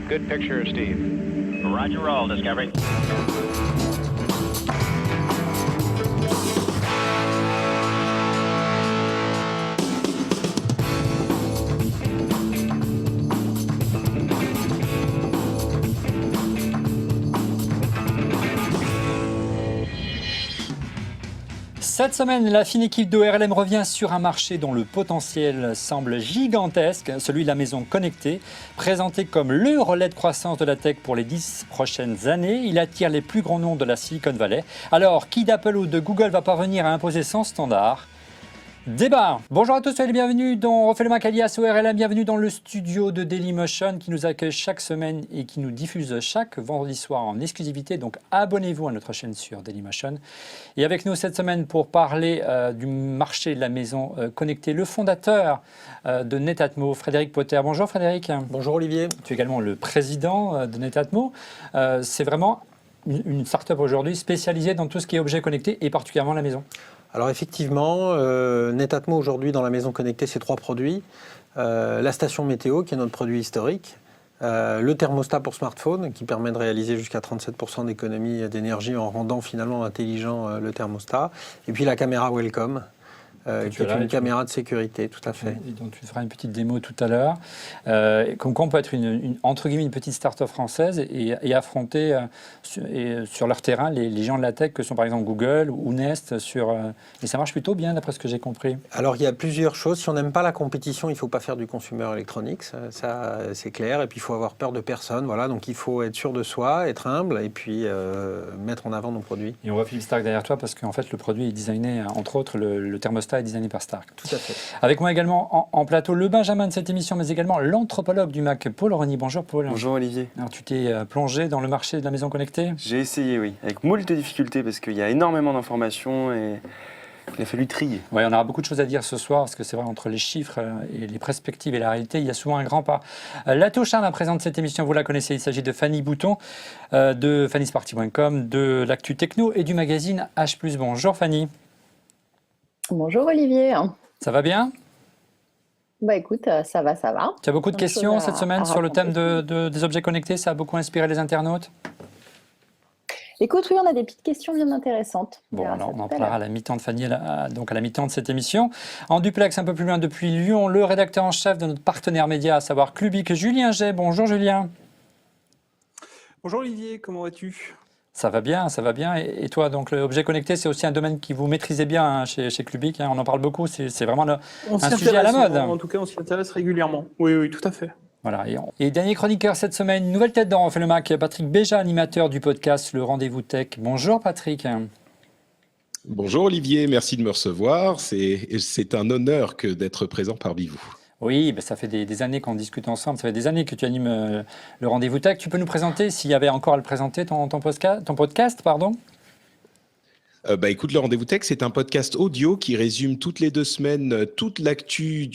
Good picture, Steve. Roger roll, Discovery. Cette semaine, la fine équipe d'ORLM revient sur un marché dont le potentiel semble gigantesque, celui de la maison connectée. Présenté comme le relais de croissance de la tech pour les 10 prochaines années, il attire les plus grands noms de la Silicon Valley. Alors, qui d'Apple ou de Google va parvenir à imposer son standard ? Débat. Bonjour à tous, soyez les bienvenus dans Refait le Mac alias ORLM. Bienvenue dans le studio de Dailymotion qui nous accueille chaque semaine et qui nous diffuse chaque vendredi soir en exclusivité. Donc abonnez-vous à notre chaîne sur Dailymotion. Et avec nous cette semaine pour parler du marché de la maison connectée, le fondateur de Netatmo, Frédéric Potter. Bonjour Frédéric. Bonjour Olivier. Tu es également le président de Netatmo. C'est vraiment une start-up aujourd'hui spécialisée dans tout ce qui est objets connectés et particulièrement la maison. Alors effectivement, Netatmo aujourd'hui dans la maison connectée, c'est 3 produits. La station météo qui est notre produit historique. Le thermostat pour smartphone qui permet de réaliser jusqu'à 37% d'économie d'énergie en rendant finalement intelligent le thermostat. Et puis la caméra Welcome. Qui est une caméra de sécurité, tout à fait. Et donc tu feras une petite démo tout à l'heure. Comme quoi on peut être entre guillemets une petite start-up française et affronter sur leur terrain les gens de la tech que sont par exemple Google ou Nest. Et ça marche plutôt bien d'après ce que j'ai compris. Alors il y a plusieurs choses. Si on n'aime pas la compétition, il ne faut pas faire du consumer electronics, ça c'est clair. Et puis il faut avoir peur de personne. Voilà. Donc il faut être sûr de soi, être humble et puis mettre en avant nos produits. Et on voit Philippe Starck derrière toi parce qu'en fait le produit est designé, entre autres le thermostat est designé par Starck. Tout à fait. Avec moi également en plateau le Benjamin de cette émission, mais également l'anthropologue du Mac, Paul Rony. Bonjour Paul. Bonjour Olivier. Alors tu t'es plongé dans le marché de la maison connectée ? J'ai essayé, oui, avec moult difficultés parce qu'il y a énormément d'informations et il a fallu trier. Oui, on aura beaucoup de choses à dire ce soir parce que c'est vrai, entre les chiffres et les perspectives et la réalité, il y a souvent un grand pas. La touche 1, la présente de cette émission, vous la connaissez, il s'agit de Fanny Bouton, de fannysparty.com, de l'actu techno et du magazine H+. Bonjour Fanny. Bonjour Olivier. Ça va bien ? Bah écoute, ça va. Tu as beaucoup de questions cette semaine sur le thème des objets connectés, ça a beaucoup inspiré les internautes ? Écoute, oui, on a des petites questions bien intéressantes. Bon, alors on en parlera à la mi-temps de Fanny, donc à la mi-temps de cette émission. En duplex, un peu plus loin depuis Lyon, le rédacteur en chef de notre partenaire média, à savoir Clubic, Julien Jay. Bonjour Julien. Bonjour Olivier, comment vas-tu ? Ça va bien. Et toi, donc l'objet connecté, c'est aussi un domaine que vous maîtrisez bien chez Clubic. On en parle beaucoup, c'est vraiment un sujet à la mode. En tout cas, on s'y intéresse régulièrement. Oui, tout à fait. Voilà. Et dernier chroniqueur cette semaine, nouvelle tête dans Refait le Mac, Patrick Béja, animateur du podcast Le Rendez-vous Tech. Bonjour Patrick. Bonjour Olivier, merci de me recevoir. C'est un honneur que d'être présent parmi vous. Oui, ça fait des années qu'on discute ensemble. Ça fait des années que tu animes le Rendez-vous Tech. Tu peux nous présenter, s'il y avait encore à le présenter, ton podcast, pardon ? Écoute, le Rendez-vous Tech, c'est un podcast audio qui résume toutes les 2 semaines toute l'actu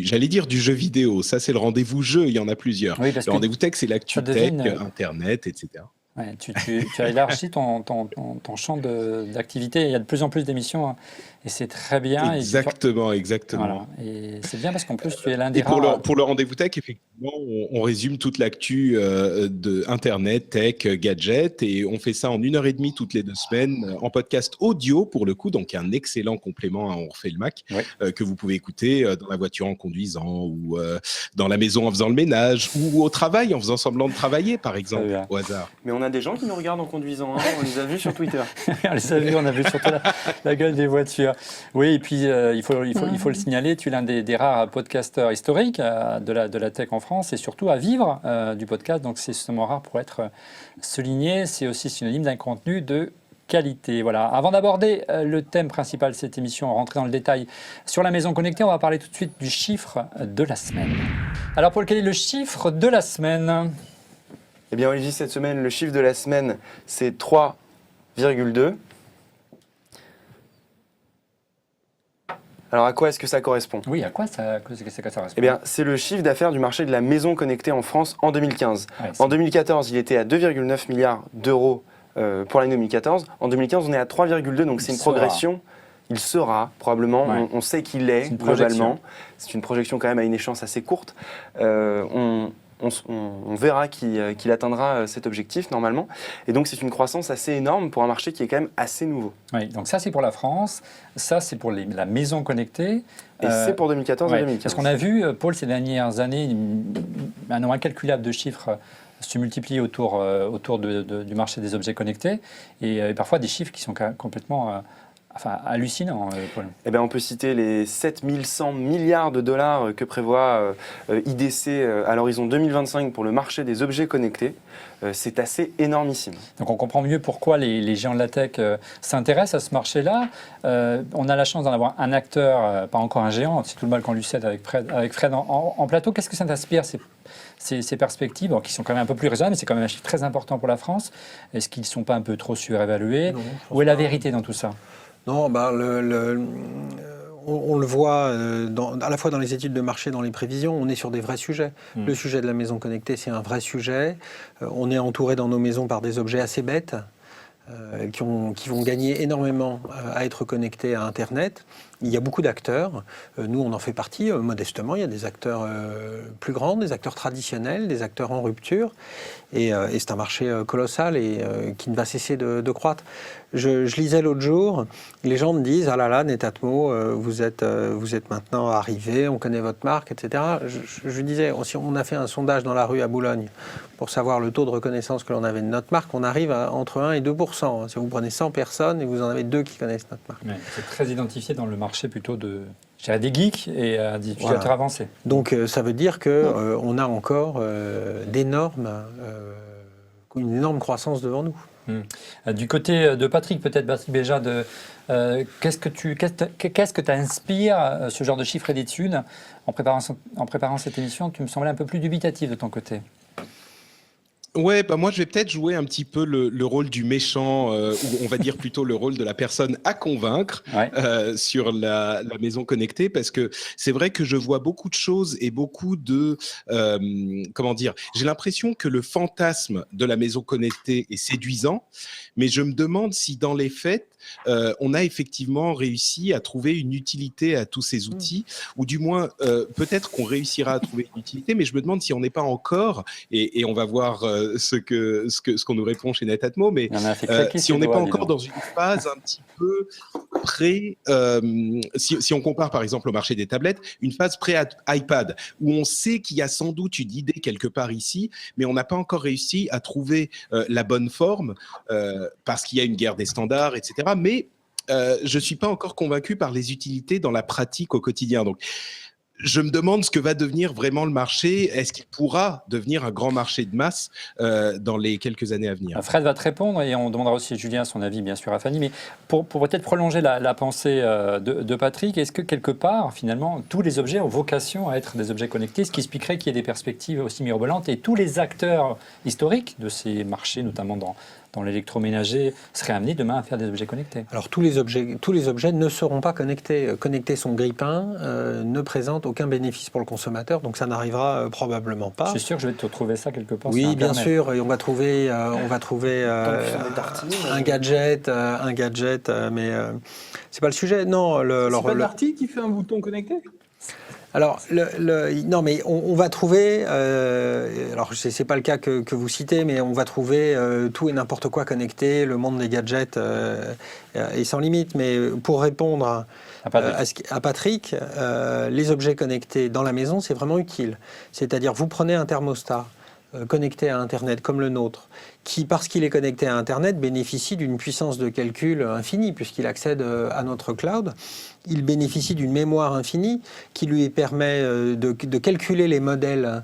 j'allais dire du jeu vidéo. Ça, c'est le rendez-vous jeu, il y en a plusieurs. Oui, le Rendez-vous Tech, c'est l'actu tech, Internet, etc. Ouais, tu as élargi ton champ d'activité. Il y a de plus en plus d'émissions et c'est très bien. Exactement. Voilà. Et c'est bien parce qu'en plus, tu es l'un des rares. Pour le Rendez-vous Tech, effectivement, on résume toute l'actu de Internet, tech, gadgets et on fait ça en 1h30 toutes les 2 semaines en podcast audio pour le coup. Donc, un excellent complément à On refait le Mac que vous pouvez écouter dans la voiture en conduisant ou dans la maison en faisant le ménage ou au travail en faisant semblant de travailler, par exemple, au hasard. Mais on a des gens qui nous regardent en conduisant, on les a vus sur Twitter. On a vu surtout la gueule des voitures. Oui, et puis il faut le signaler, tu es l'un des rares podcasteurs historiques de la tech en France et surtout à vivre du podcast, donc c'est justement rare pour être souligné, c'est aussi synonyme d'un contenu de qualité. Voilà. Avant d'aborder le thème principal de cette émission, rentrer dans le détail sur la maison connectée, on va parler tout de suite du chiffre de la semaine. Alors Paul, quel est le chiffre de la semaine ? Eh bien Olivier, cette semaine, le chiffre de la semaine, c'est 3,2. Alors à quoi est-ce que ça correspond ? Oui, à quoi ça correspond ? Eh bien, c'est le chiffre d'affaires du marché de la maison connectée en France en 2015. En 2014, il était à 2,9 milliards d'euros pour l'année 2014. En 2015, on est à 3,2, donc c'est une progression. il sera probablement, Ouais. on sait qu'il est, une projection. globalement. C'est une projection quand même à une échéance assez courte. On verra qu'il atteindra cet objectif normalement. Et donc c'est une croissance assez énorme pour un marché qui est quand même assez nouveau. Oui, donc ça c'est pour la France, ça c'est pour la maison connectée. Et c'est pour 2014 et 2015. Parce qu'on a vu, Paul, ces dernières années, un nombre incalculable de chiffres se multiplient autour du marché des objets connectés, et parfois des chiffres qui sont complètement hallucinants, Paul. Eh bien, on peut citer les 7100 milliards de dollars que prévoit IDC à l'horizon 2025 pour le marché des objets connectés. C'est assez énormissime. Donc on comprend mieux pourquoi les géants de la tech s'intéressent à ce marché-là. On a la chance d'en avoir un acteur, pas encore un géant, c'est tout le mal qu'on lui cède avec Fred en plateau. Qu'est-ce que ça t'inspire ces perspectives, qui sont quand même un peu plus raisonnables, mais c'est quand même un chiffre très important pour la France. Est-ce qu'ils ne sont pas un peu trop surévalués? Où est la vérité dans tout ça? Non, on le voit à la fois dans les études de marché, dans les prévisions, on est sur des vrais sujets. Le sujet de la maison connectée, c'est un vrai sujet. On est entouré dans nos maisons par des objets assez bêtes qui vont gagner énormément à être connectés à Internet. Il y a beaucoup d'acteurs. Nous, on en fait partie modestement. Il y a des acteurs plus grands, des acteurs traditionnels, des acteurs en rupture. Et c'est un marché colossal et qui ne va cesser de croître. Je lisais l'autre jour, les gens me disent « Ah là là, Netatmo, vous êtes maintenant arrivé, on connaît votre marque, etc. » Je disais, si on a fait un sondage dans la rue à Boulogne pour savoir le taux de reconnaissance que l'on avait de notre marque, on arrive à entre 1 et 2%. Si vous prenez 100 personnes et vous en avez 2 qui connaissent notre marque. Ouais, c'est très identifié dans le marché plutôt des geeks et des utilisateurs avancés. Donc ça veut dire qu'on a encore une énorme croissance devant nous. Du côté de Patrick, peut-être Patrick Béjade, qu'est-ce que t'inspire ce genre de chiffres et d'études en préparant cette émission? Tu me semblais un peu plus dubitatif de ton côté. Ouais, moi je vais peut-être jouer un petit peu le rôle du méchant, ou on va dire plutôt le rôle de la personne à convaincre sur la maison connectée, parce que c'est vrai que je vois beaucoup de choses et beaucoup de... comment dire, j'ai l'impression que le fantasme de la maison connectée est séduisant, mais je me demande si dans les faits, on a effectivement réussi à trouver une utilité à tous ces outils, ou du moins peut-être qu'on réussira à trouver une utilité, mais je me demande si on n'est pas encore, et on va voir ce qu'on nous répond chez Netatmo, mais si on n'est pas encore dans une phase un petit peu pré, si on compare par exemple au marché des tablettes, une phase pré-iPad, où on sait qu'il y a sans doute une idée quelque part ici, mais on n'a pas encore réussi à trouver la bonne forme, parce qu'il y a une guerre des standards, etc. Mais je ne suis pas encore convaincu par les utilités dans la pratique au quotidien. Donc, je me demande ce que va devenir vraiment le marché. Est-ce qu'il pourra devenir un grand marché de masse dans les quelques années à venir? Fred va te répondre et on demandera aussi à Julien son avis, bien sûr, à Fanny. Mais pour peut-être prolonger la pensée de Patrick, est-ce que quelque part, finalement, tous les objets ont vocation à être des objets connectés, ce qui expliquerait qu'il y ait des perspectives aussi mirobolantes et tous les acteurs historiques de ces marchés, notamment dans l'électroménager, seraient amenés demain à faire des objets connectés? Alors tous les objets ne seront pas connectés. Connecter son grille-pain ne présente aucun bénéfice pour le consommateur, donc ça n'arrivera probablement pas. Je suis sûr que je vais te retrouver ça quelque part. Oui, bien sûr, et on va trouver un gadget, mais c'est pas le sujet. Non, c'est pas Darty qui fait un bouton connecté? Alors, non, mais on va trouver, alors c'est pas le cas que vous citez, mais on va trouver tout et n'importe quoi connecté, le monde des gadgets est sans limite. Mais pour répondre à Patrick, les objets connectés dans la maison, c'est vraiment utile. C'est-à-dire, vous prenez un thermostat connecté à Internet comme le nôtre, qui, parce qu'il est connecté à Internet, bénéficie d'une puissance de calcul infinie, puisqu'il accède à notre cloud. Il bénéficie d'une mémoire infinie qui lui permet de calculer les modèles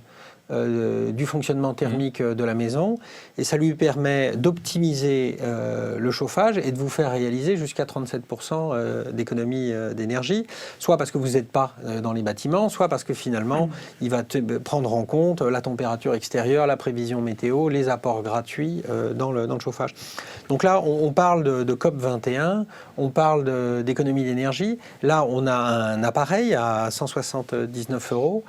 du fonctionnement thermique de la maison, et ça lui permet d'optimiser le chauffage et de vous faire réaliser jusqu'à 37% d'économie d'énergie, soit parce que vous n'êtes pas dans les bâtiments, soit parce que finalement il va prendre en compte la température extérieure, la prévision météo, les apports gratuits dans le chauffage. Donc là, on parle de COP21, on parle d'économie d'énergie. Là, on a un appareil à 179 €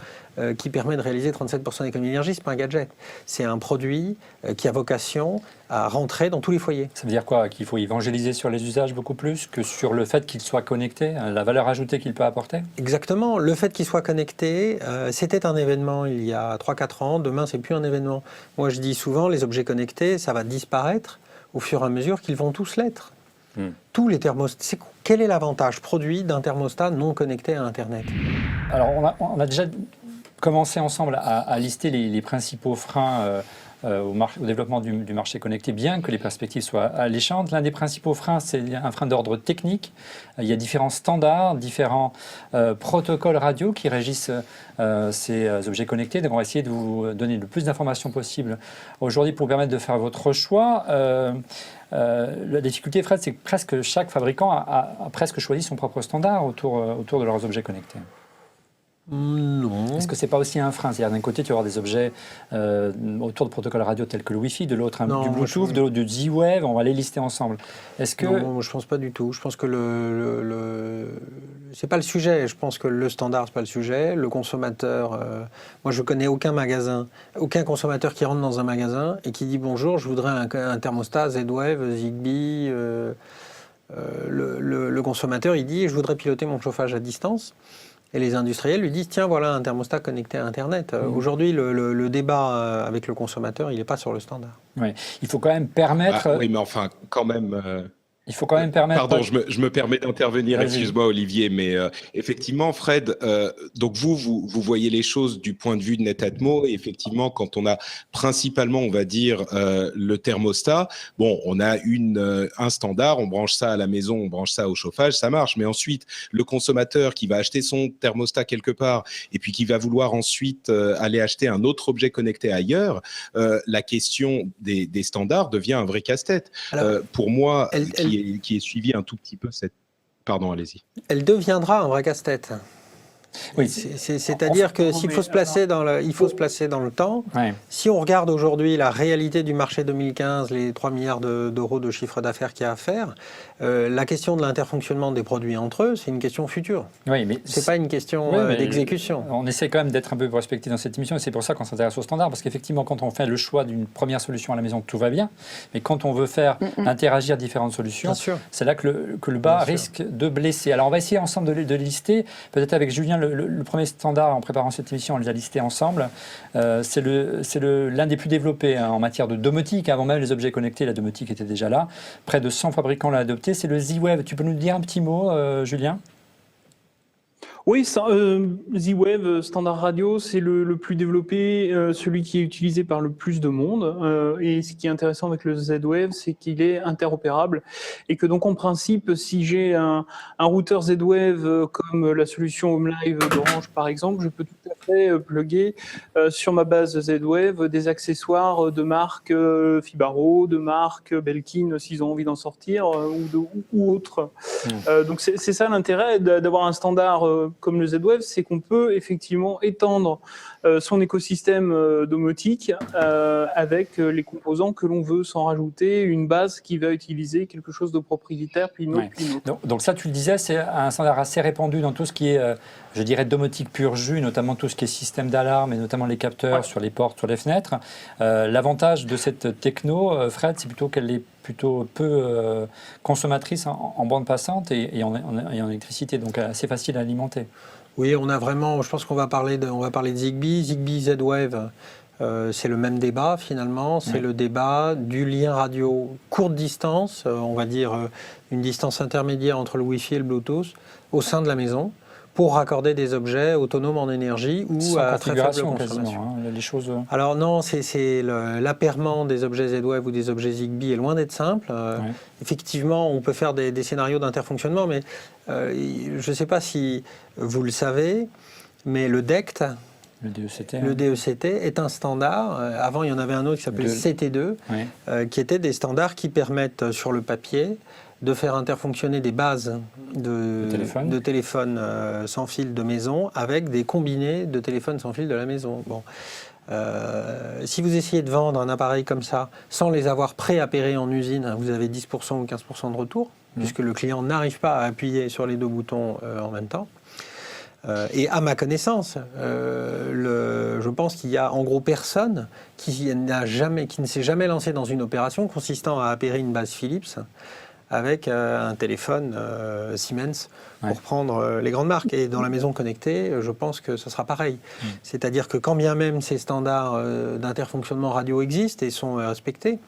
qui permet de réaliser 37% économie d'énergie, ce n'est pas un gadget. C'est un produit qui a vocation à rentrer dans tous les foyers. Ça veut dire quoi? Qu'il faut évangéliser sur les usages beaucoup plus que sur le fait qu'il soit connecté, la valeur ajoutée qu'il peut apporter? Exactement. Le fait qu'il soit connecté, c'était un événement il y a 3-4 ans. Demain, c'est plus un événement. Moi, je dis souvent, les objets connectés, ça va disparaître au fur et à mesure qu'ils vont tous l'être. Tous les thermostats. Quel est l'avantage produit d'un thermostat non connecté à Internet? Alors, on a déjà commencé ensemble à lister les principaux freins au développement du marché connecté, bien que les perspectives soient alléchantes. L'un des principaux freins, c'est un frein d'ordre technique. Il y a différents standards, différents protocoles radio qui régissent ces objets connectés. Donc, on va essayer de vous donner le plus d'informations possible aujourd'hui pour vous permettre de faire votre choix. La difficulté, Fred, c'est que presque chaque fabricant a presque choisi son propre standard autour de leurs objets connectés. Non. Est-ce que ce n'est pas aussi un frein? C'est-à-dire d'un côté, tu vas avoir des objets autour de protocoles radio tels que le Wi-Fi, de l'autre du Bluetooth, de l'autre du Z-Wave, on va les lister ensemble. Est-ce que... Non, je ne pense pas du tout. Je pense que c'est pas le sujet. Je pense que le standard, c'est pas le sujet. Le consommateur... Moi, je connais aucun consommateur qui rentre dans un magasin et qui dit « Bonjour, je voudrais un thermostat Z-Wave, Zigbee... » Le consommateur, il dit « Je voudrais piloter mon chauffage à distance. » Et les industriels lui disent, tiens, voilà un thermostat connecté à Internet. Aujourd'hui, le débat avec le consommateur, il n'est pas sur le standard. Oui. Il faut quand même permettre... oui, mais enfin, quand même... Il faut quand même permettre... Pardon, je me permets d'intervenir, excuse-moi Olivier, mais effectivement, Fred, donc vous voyez les choses du point de vue de Netatmo, et effectivement, quand on a principalement, on va dire, le thermostat, bon, on a un standard, on branche ça à la maison, on branche ça au chauffage, ça marche, mais ensuite, le consommateur qui va acheter son thermostat quelque part, et puis qui va vouloir ensuite aller acheter un autre objet connecté ailleurs, la question des standards devient un vrai casse-tête. Pour moi, qui est suivi un tout petit peu cette... Pardon, allez-y. Elle deviendra un vrai casse-tête. Oui. C'est-à-dire que s'il faut se placer dans le temps, ouais. Si on regarde aujourd'hui la réalité du marché 2015, les 3 milliards d'euros de chiffre d'affaires qu'il y a à faire, la question de l'interfonctionnement des produits entre eux, c'est une question future. Oui, mais c'est pas une question d'exécution. On essaie quand même d'être un peu respecté dans cette émission et c'est pour ça qu'on s'intéresse au standard, parce qu'effectivement, quand on fait le choix d'une première solution à la maison, tout va bien, mais quand on veut faire interagir différentes solutions, c'est là que le bas risque de blesser. Alors on va essayer ensemble de lister, peut-être avec Julien, le premier standard en préparant cette émission, on les a listés ensemble. C'est l'un des plus développés en matière de domotique. Avant même les objets connectés, la domotique était déjà là. Près de 100 fabricants l'ont adopté. C'est le Z-Wave. Tu peux nous dire un petit mot, Julien ? Oui, Z-Wave, standard radio, c'est le plus développé, celui qui est utilisé par le plus de monde. Et ce qui est intéressant avec le Z-Wave, c'est qu'il est interopérable. Et que donc, en principe, si j'ai un routeur Z-Wave comme la solution HomeLive d'Orange, par exemple, je peux tout à fait plugger sur ma base Z-Wave des accessoires de marque Fibaro, de marque Belkin, s'ils ont envie d'en sortir, ou autre. Donc, c'est ça l'intérêt d'avoir un standard comme le Z-Wave, c'est qu'on peut effectivement étendre son écosystème domotique avec les composants que l'on veut, sans rajouter une base qui va utiliser quelque chose de propriétaire, puis une autre, puis une autre. Donc ça, tu le disais, c'est un standard assez répandu dans tout ce qui est, je dirais, domotique pur jus, notamment tout ce qui est système d'alarme et notamment les capteurs sur les portes, sur les fenêtres. L'avantage de cette techno, Fred, c'est plutôt qu'elle est plutôt peu consommatrice en bande passante et en électricité, donc assez facile à alimenter. Oui, on a vraiment, je pense qu'on va parler de Zigbee. Zigbee Z-Wave, c'est le même débat finalement, c'est le débat du lien radio courte distance, on va dire une distance intermédiaire entre le Wi-Fi et le Bluetooth, au sein de la maison, pour raccorder des objets autonomes en énergie ou à très faible consommation. Les choses... Alors non, c'est l'appairement des objets Z-Wave ou des objets Zigbee est loin d'être simple. Effectivement, on peut faire des scénarios d'interfonctionnement, mais je ne sais pas si vous le savez, mais le DECT, le DECT est un standard. Avant, il y en avait un autre qui s'appelait CT2, qui étaient des standards qui permettent sur le papier de faire interfonctionner des bases de téléphones sans fil de maison avec des combinés de téléphones sans fil de la maison. Bon. Si vous essayez de vendre un appareil comme ça sans les avoir pré-appairés en usine, vous avez 10% ou 15% de retour, puisque le client n'arrive pas à appuyer sur les deux boutons en même temps. Et à ma connaissance, je pense qu'il y a en gros personne qui ne s'est jamais lancé dans une opération consistant à appairer une base Philips avec un téléphone Siemens pour prendre les grandes marques. Et dans la maison connectée, je pense que ce sera pareil. C'est-à-dire que quand bien même ces standards d'interfonctionnement radio existent et sont respectés,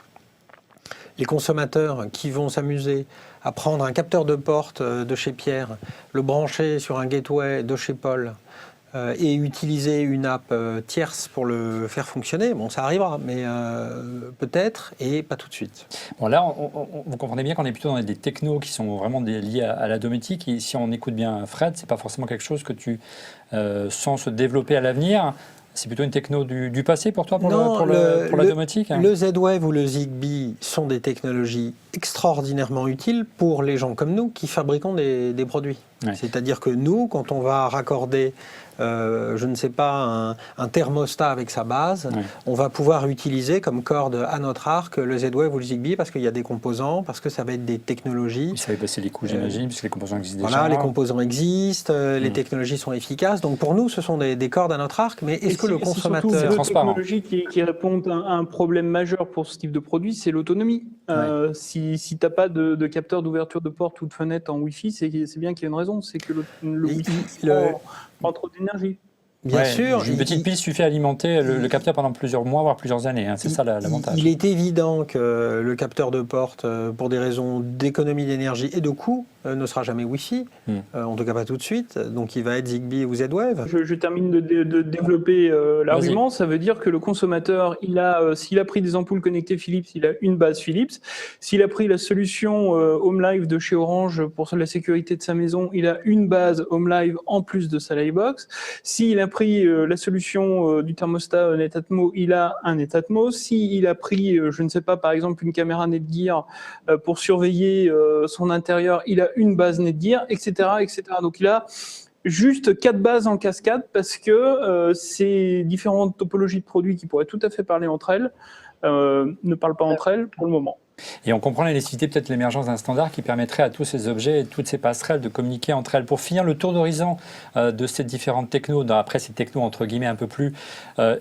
les consommateurs qui vont s'amuser à prendre un capteur de porte de chez Pierre, le brancher sur un gateway de chez Paul et utiliser une app tierce pour le faire fonctionner, bon, ça arrivera, mais peut-être et pas tout de suite. Bon, là, vous comprenez bien qu'on est plutôt dans des technos qui sont vraiment liés à la domotique. Et si on écoute bien Fred, c'est pas forcément quelque chose que tu sens se développer à l'avenir. C'est plutôt une techno du passé pour toi, pour la domotique, hein. Le Z-Wave ou le Zigbee sont des technologies extraordinairement utiles pour les gens comme nous qui fabriquons des produits. Ouais. C'est-à-dire que nous, quand on va raccorder, je ne sais pas, un thermostat avec sa base, on va pouvoir utiliser comme corde à notre arc le Z-Wave ou le Zigbee parce qu'il y a des composants, parce que ça va être des technologies. Ça va passer les coûts, j'imagine, puisque les composants existent déjà. Voilà, les composants existent, les technologies sont efficaces. Donc pour nous, ce sont des cordes à notre arc, mais est-ce que le consommateur... C'est transparent. Les technologies qui répondent à un problème majeur pour ce type de produit, c'est l'autonomie. Si tu n'as pas de capteur d'ouverture de porte ou de fenêtre en Wi-Fi, c'est bien qu'il y a une raison, c'est que le Wi-Fi prend trop d'énergie. Bien sûr. Une petite pile suffit à alimenter le capteur pendant plusieurs mois, voire plusieurs années. Hein. C'est ça l'avantage. Il est évident que le capteur de porte, pour des raisons d'économie d'énergie et de coût, ne sera jamais Wi-Fi, en tout cas pas tout de suite. Donc il va être Zigbee ou Z-Wave. Je termine de développer l'argument. Ça veut dire que le consommateur, s'il a pris des ampoules connectées Philips, il a une base Philips. S'il a pris la solution HomeLive de chez Orange pour la sécurité de sa maison, il a une base HomeLive en plus de sa Livebox. S'il a pris la solution du thermostat Netatmo, il a un Netatmo. S'il a pris, je ne sais pas, par exemple, une caméra Netgear pour surveiller son intérieur, il a une base Netgear, etc., etc. Donc il a juste 4 bases en cascade parce que ces différentes topologies de produits qui pourraient tout à fait parler entre elles ne parlent pas entre elles pour le moment. Et on comprend la nécessité, peut-être l'émergence d'un standard qui permettrait à tous ces objets et toutes ces passerelles de communiquer entre elles. Pour finir le tour d'horizon de ces différentes technos, après ces technos entre guillemets un peu plus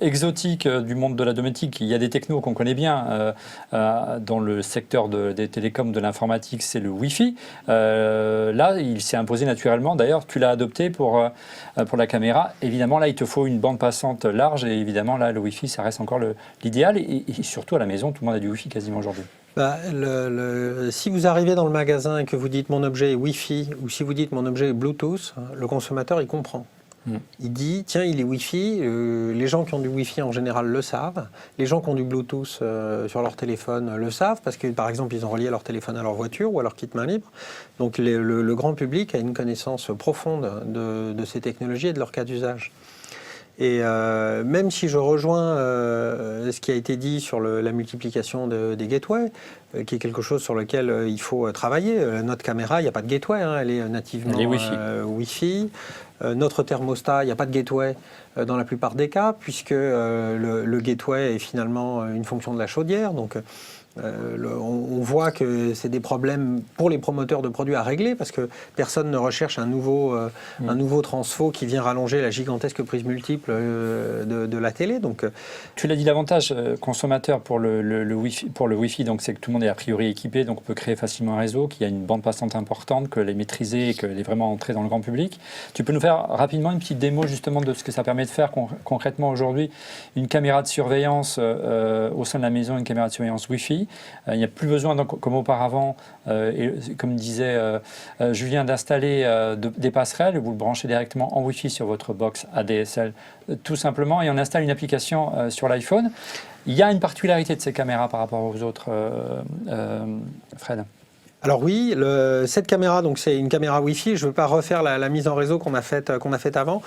exotiques du monde de la domotique, il y a des technos qu'on connaît bien dans le secteur des télécoms, de l'informatique, c'est le Wi-Fi. Là, il s'est imposé naturellement. D'ailleurs, tu l'as adopté pour la caméra. Évidemment, là, il te faut une bande passante large et évidemment, là, le Wi-Fi, ça reste encore l'idéal. Et surtout à la maison, tout le monde a du Wi-Fi quasiment aujourd'hui. Si vous arrivez dans le magasin et que vous dites mon objet est Wi-Fi ou si vous dites mon objet est Bluetooth, le consommateur il comprend. Il dit tiens il est Wi-Fi, les gens qui ont du Wi-Fi en général le savent, les gens qui ont du Bluetooth sur leur téléphone le savent parce que par exemple ils ont relié leur téléphone à leur voiture ou à leur kit main libre. Donc le grand public a une connaissance profonde de ces technologies et de leur cas d'usage. Et même si je rejoins ce qui a été dit sur la multiplication des gateways, qui est quelque chose sur lequel il faut travailler. Notre caméra, il n'y a pas de gateway, elle est nativement Wi-Fi. Notre thermostat, il n'y a pas de gateway dans la plupart des cas, puisque le gateway est finalement une fonction de la chaudière. Donc, on voit que c'est des problèmes pour les promoteurs de produits à régler parce que personne ne recherche un nouveau transfo qui vient rallonger la gigantesque prise multiple de la télé. Donc, tu l'as dit, l'avantage consommateur pour le Wi-Fi, donc c'est que tout le monde est a priori équipé, donc on peut créer facilement un réseau, qu'il y a une bande passante importante, qu'elle est maîtrisée et qu'elle est vraiment entrée dans le grand public. Tu peux nous faire rapidement une petite démo justement de ce que ça permet de faire concrètement aujourd'hui, une caméra de surveillance au sein de la maison, une caméra de surveillance Wi-Fi. Il n'y a plus besoin, donc, comme auparavant, et comme disait Julien, d'installer des passerelles. Vous le branchez directement en Wi-Fi sur votre box ADSL, tout simplement, et on installe une application sur l'iPhone. Il y a une particularité de ces caméras par rapport aux autres, Fred. Alors oui, cette caméra, donc c'est une caméra Wi-Fi. Je ne veux pas refaire la mise en réseau qu'on a faite avant.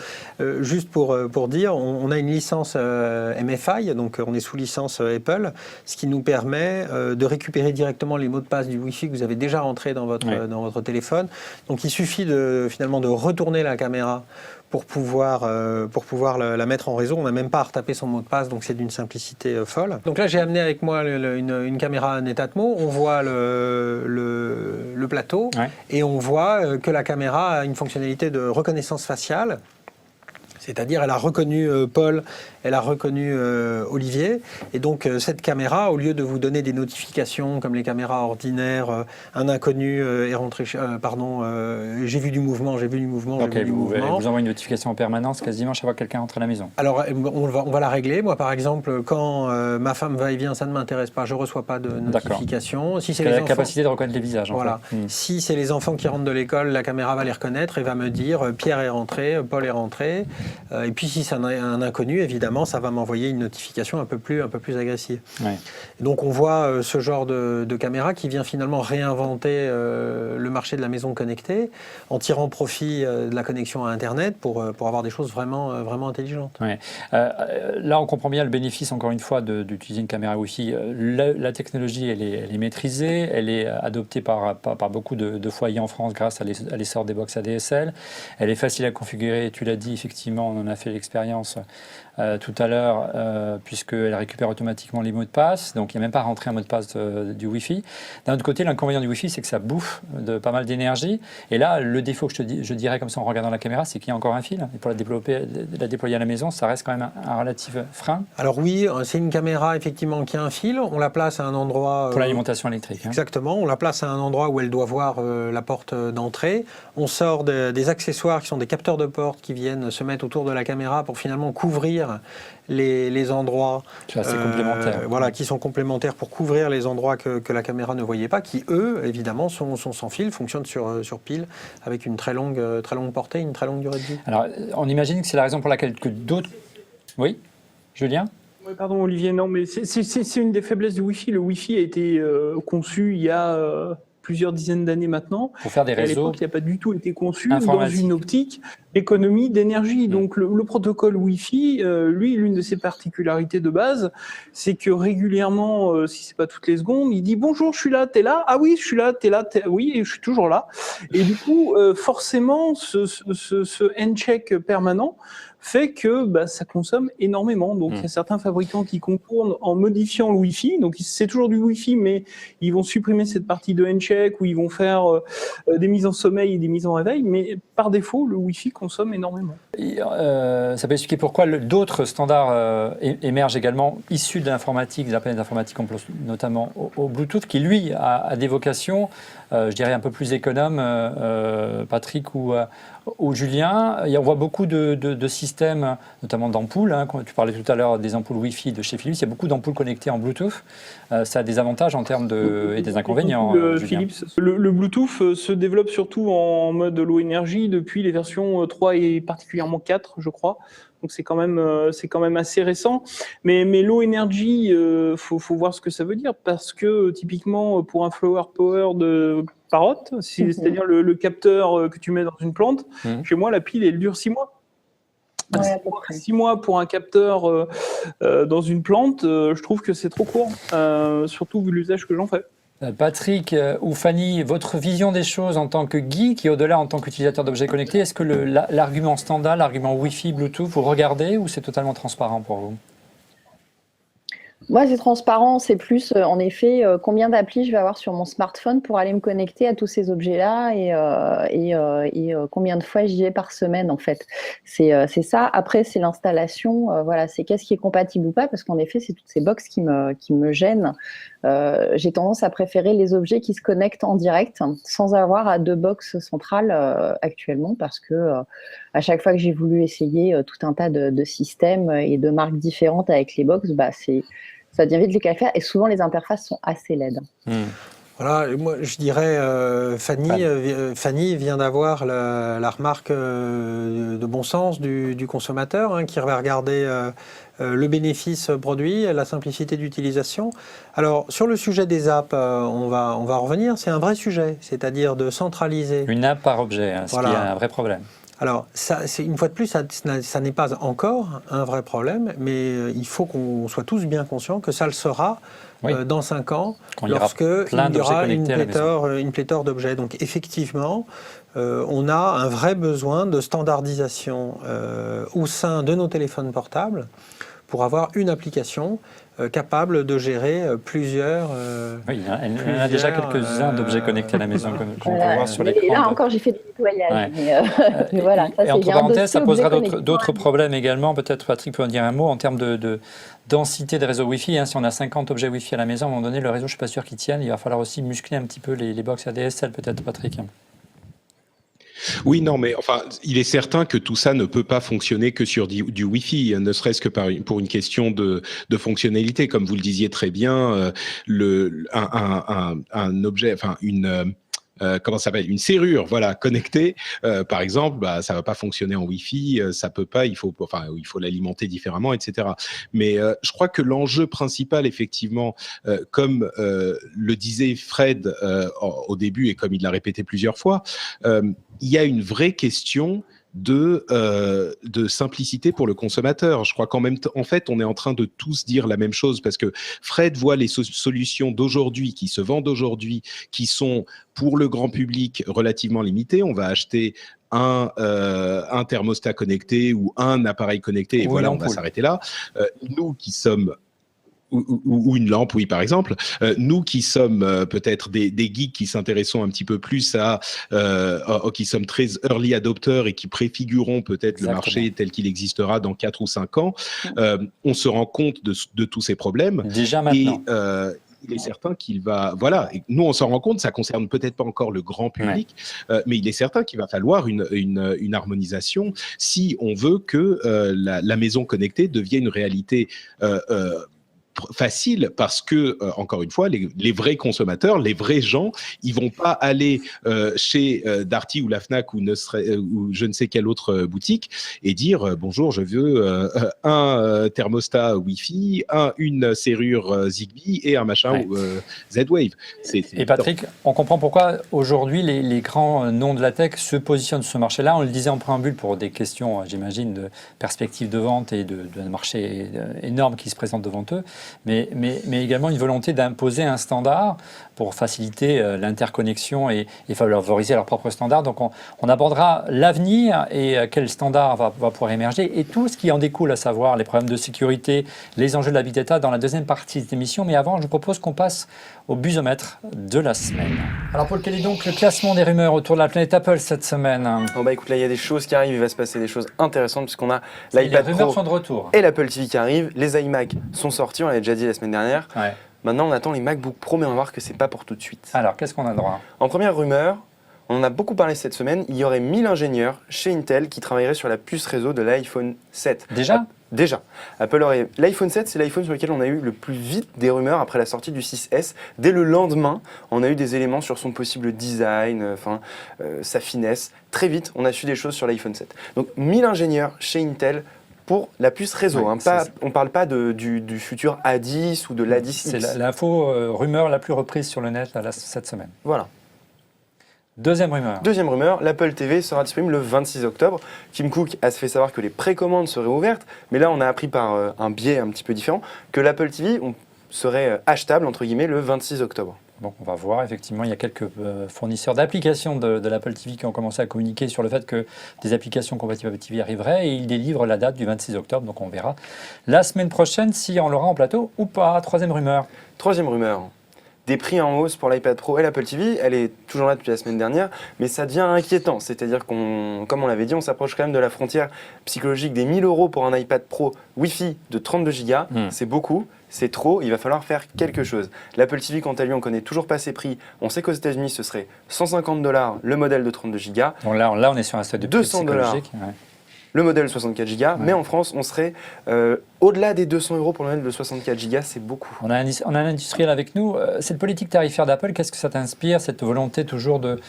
Juste pour dire, on a une licence MFI, donc on est sous licence Apple, ce qui nous permet de récupérer directement les mots de passe du Wi-Fi que vous avez déjà rentrés dans votre téléphone. Donc il suffit finalement de retourner la caméra pour pouvoir la mettre en réseau. On n'a même pas à retaper son mot de passe, donc c'est d'une simplicité folle. Donc là, j'ai amené avec moi une caméra Netatmo. On voit le plateau et on voit que la caméra a une fonctionnalité de reconnaissance faciale. C'est-à-dire, elle a reconnu Paul, elle a reconnu Olivier. Et donc, cette caméra, au lieu de vous donner des notifications comme les caméras ordinaires, un inconnu est rentré, j'ai vu du mouvement, j'ai vu du mouvement, j'ai vu du mouvement. Vous envoie une notification en permanence, quasiment chaque fois que quelqu'un entre à la maison. Alors, on va la régler. Moi, par exemple, quand ma femme va et vient, ça ne m'intéresse pas, je ne reçois pas de notification. Si c'est la capacité de reconnaître les visages. Voilà. Si c'est les enfants qui rentrent de l'école, la caméra va les reconnaître et va me dire Pierre est rentré, Paul est rentré. Et puis si c'est un inconnu, évidemment, ça va m'envoyer une notification un peu plus agressive. Ouais. Donc on voit ce genre de caméra qui vient finalement réinventer le marché de la maison connectée en tirant profit de la connexion à Internet pour avoir des choses vraiment intelligentes. Ouais. Là, on comprend bien le bénéfice, encore une fois, d'utiliser une caméra Wi-Fi. La technologie, elle est maîtrisée, elle est adoptée par beaucoup de foyers en France grâce à l'essor des box ADSL. Elle est facile à configurer, tu l'as dit, effectivement, on en a fait l'expérience tout à l'heure, puisqu'elle récupère automatiquement les mots de passe, donc il n'y a même pas à rentrer un mot de passe du Wi-Fi. D'un autre côté, l'inconvénient du Wi-Fi, c'est que ça bouffe pas mal d'énergie. Et là, le défaut que je dirais comme ça en regardant la caméra, c'est qu'il y a encore un fil. Et pour la déployer à la maison, ça reste quand même un relatif frein. Alors oui, c'est une caméra effectivement qui a un fil. On la place à un endroit... pour l'alimentation électrique. Exactement. On la place à un endroit où elle doit voir la porte d'entrée. On sort des accessoires qui sont des capteurs de porte qui viennent se mettre autour de la caméra pour finalement couvrir les endroits qui sont complémentaires pour couvrir les endroits que la caméra ne voyait pas, qui eux, évidemment, sont sans fil, fonctionnent sur pile avec une très longue portée, une très longue durée de vie. Alors, on imagine que c'est la raison pour laquelle que d'autres... Oui, Julien ? Oui, pardon Olivier, non, mais c'est une des faiblesses du Wi-Fi. Le Wi-Fi a été conçu il y a... plusieurs dizaines d'années maintenant. Pour faire des réseaux. À l'époque, il n'a pas du tout été conçu dans une optique d'économie d'énergie. Donc, le protocole Wi-Fi, lui, l'une de ses particularités de base, c'est que régulièrement, si c'est pas toutes les secondes, il dit bonjour, je suis là, t'es là, ah oui, je suis là, t'es là, oui, et je suis toujours là. Et du coup, forcément, ce hand-check permanent fait que ça consomme énormément. Donc, il y a certains fabricants qui contournent en modifiant le Wi-Fi. Donc, c'est toujours du Wi-Fi, mais ils vont supprimer cette partie de handshake où ils vont faire des mises en sommeil et des mises en réveil. Mais par défaut, le Wi-Fi consomme énormément. Et, ça peut expliquer pourquoi d'autres standards émergent également, issus de l'informatique, des appareils d'informatique, notamment au Bluetooth, qui, lui, a des vocations, je dirais, un peu plus économes, Patrick ou Julien. On voit beaucoup de systèmes, notamment d'ampoules. Tu parlais tout à l'heure des ampoules Wi-Fi de chez Philips. Il y a beaucoup d'ampoules connectées en Bluetooth. Ça a des avantages en termes et des inconvénients. Philips, le Bluetooth se développe surtout en mode low energy depuis les versions 3 et particulièrement 4, je crois. Donc c'est quand même assez récent. Mais low energy, faut voir ce que ça veut dire, parce que typiquement pour un flower power de Parrot, c'est-à-dire le capteur que tu mets dans une plante, chez moi la pile elle dure 6 mois. 6 mois pour un capteur dans une plante, je trouve que c'est trop court, surtout vu l'usage que j'en fais. Patrick ou Fanny, votre vision des choses en tant que geek et au-delà en tant qu'utilisateur d'objets connectés, est-ce que l'argument standard, l'argument Wi-Fi, Bluetooth, vous regardez ou c'est totalement transparent pour vous ? Moi, c'est transparent, c'est plus, en effet, combien d'applis je vais avoir sur mon smartphone pour aller me connecter à tous ces objets-là et combien de fois j'y vais par semaine, en fait. C'est ça. Après, c'est l'installation, c'est qu'est-ce qui est compatible ou pas, parce qu'en effet, c'est toutes ces box qui me gênent. J'ai tendance à préférer les objets qui se connectent en direct, sans avoir 2 box centrales actuellement, parce que à chaque fois que j'ai voulu essayer tout un tas de systèmes et de marques différentes avec les box, ça devient vite les cafés et souvent les interfaces sont assez laides. Voilà, moi je dirais Fanny vient d'avoir la remarque de bon sens du consommateur qui va regarder le bénéfice produit, la simplicité d'utilisation. Alors sur le sujet des apps, on va revenir, c'est un vrai sujet, c'est-à-dire de centraliser. Une app par objet, ce qui est un vrai problème. Alors, une fois de plus, ça n'est pas encore un vrai problème, mais il faut qu'on soit tous bien conscients que ça le sera dans 5 ans, lorsque il y aura une pléthore d'objets. Donc, effectivement, on a un vrai besoin de standardisation au sein de nos téléphones portables pour avoir une application capable de gérer plusieurs... oui, il y en a déjà quelques-uns d'objets connectés à la maison qu'on peut voir sur l'écran. Là encore, j'ai fait du nettoyage. Mais voilà, ça, et entre bien parenthèses, ça posera connectés. d'autres problèmes également. Peut-être Patrick peut en dire un mot en termes de densité de réseau Wi-Fi. Si on a 50 objets Wi-Fi à la maison, à un moment donné, le réseau, je ne suis pas sûr qu'il tienne. Il va falloir aussi muscler un petit peu les box ADSL, peut-être, Patrick. Oui, non, mais enfin, il est certain que tout ça ne peut pas fonctionner que sur du Wi-Fi, ne serait-ce que pour une question de fonctionnalité, comme vous le disiez très bien, un objet, enfin comment ça s'appelle, une serrure, voilà, connectée, par exemple, bah, ça va pas fonctionner en Wi-Fi, ça peut pas, il faut l'alimenter différemment, etc. Mais je crois que l'enjeu principal, effectivement, comme le disait Fred au début et comme il l'a répété plusieurs fois, il y a une vraie question de simplicité pour le consommateur. Je crois en fait, on est en train de tous dire la même chose parce que Fred voit les solutions d'aujourd'hui, qui se vendent aujourd'hui, qui sont pour le grand public relativement limitées. On va acheter un thermostat connecté ou un appareil connecté et voilà, on va s'arrêter là. Nous qui sommes ou une lampe, oui, par exemple. Nous qui sommes peut-être des geeks qui s'intéressons un petit peu plus qui sommes très early adopteurs et qui préfigurons peut-être le marché tel qu'il existera dans 4 ou 5 ans, on se rend compte de tous ces problèmes. Déjà maintenant. Et, il est certain qu'il va... Voilà, et nous on s'en rend compte, ça concerne peut-être pas encore le grand public, mais il est certain qu'il va falloir une harmonisation si on veut que la maison connectée devienne une réalité facile parce que, encore une fois, les vrais consommateurs, les vrais gens, ils vont pas aller chez Darty ou la Fnac ou je ne sais quelle autre boutique et dire bonjour, je veux un thermostat Wi-Fi, une serrure Zigbee et un machin Z-Wave. Et Patrick, on comprend pourquoi aujourd'hui les grands noms de la tech se positionnent sur ce marché-là. On le disait en préambule pour des questions, j'imagine, de perspective de vente et de marché énorme qui se présente devant eux. Mais également une volonté d'imposer un standard pour faciliter l'interconnexion et favoriser leurs propres standards. Donc on abordera l'avenir et quel standard va pouvoir émerger et tout ce qui en découle, à savoir les problèmes de sécurité, les enjeux de la big data dans la deuxième partie de cette émission. Mais avant, je propose qu'on passe au busomètre de la semaine. Alors Paul, quel est donc le classement des rumeurs autour de la planète Apple cette semaine ? Bon bah écoute, là il y a des choses qui arrivent, il va se passer des choses intéressantes puisqu'on a l'iPad Les rumeurs Pro sont de retour. et l'Apple TV qui arrivent, les iMac sont sortis, on l'avait déjà dit la semaine dernière. Ouais. Maintenant on attend les MacBook Pro, mais on va voir que c'est pas pour tout de suite. Alors qu'est-ce qu'on a droit ? En première rumeur, on en a beaucoup parlé cette semaine, il y aurait 1000 ingénieurs chez Intel qui travailleraient sur la puce réseau de l'iPhone 7. Déjà. Apple aurait... L'iPhone 7, c'est l'iPhone sur lequel on a eu le plus vite des rumeurs après la sortie du 6S. Dès le lendemain, on a eu des éléments sur son possible design, sa finesse. Très vite, on a su des choses sur l'iPhone 7. Donc 1000 ingénieurs chez Intel pour la puce réseau. On ne parle pas du futur A10 ou de l'A10X. C'est l'info rumeur la plus reprise sur le net cette semaine. Voilà. Deuxième rumeur, l'Apple TV sera disponible le 26 octobre. Tim Cook a fait savoir que les précommandes seraient ouvertes, mais là on a appris par un biais un petit peu différent que l'Apple TV serait achetable entre guillemets le 26 octobre. Donc on va voir, effectivement, il y a quelques fournisseurs d'applications de l'Apple TV qui ont commencé à communiquer sur le fait que des applications compatibles Apple TV arriveraient et ils délivrent la date du 26 octobre, donc on verra la semaine prochaine si on l'aura en plateau ou pas. Troisième rumeur, des prix en hausse pour l'iPad Pro et l'Apple TV, elle est toujours là depuis la semaine dernière, mais ça devient inquiétant. C'est-à-dire comme on l'avait dit, on s'approche quand même de la frontière psychologique des 1000 € pour un iPad Pro Wi-Fi de 32 Go. C'est beaucoup, c'est trop, il va falloir faire quelque chose. L'Apple TV, quant à lui, on ne connaît toujours pas ses prix. On sait qu'aux États-Unis, ce serait $150 le modèle de 32 Go. Bon, là, on est sur un stade de prix psychologique. Le modèle 64 Go, mais en France, on serait Au-delà des 200 € pour le modèle de 64 Go, c'est beaucoup. On a un industriel avec nous. Cette politique tarifaire d'Apple, qu'est-ce que ça t'inspire, cette volonté toujours de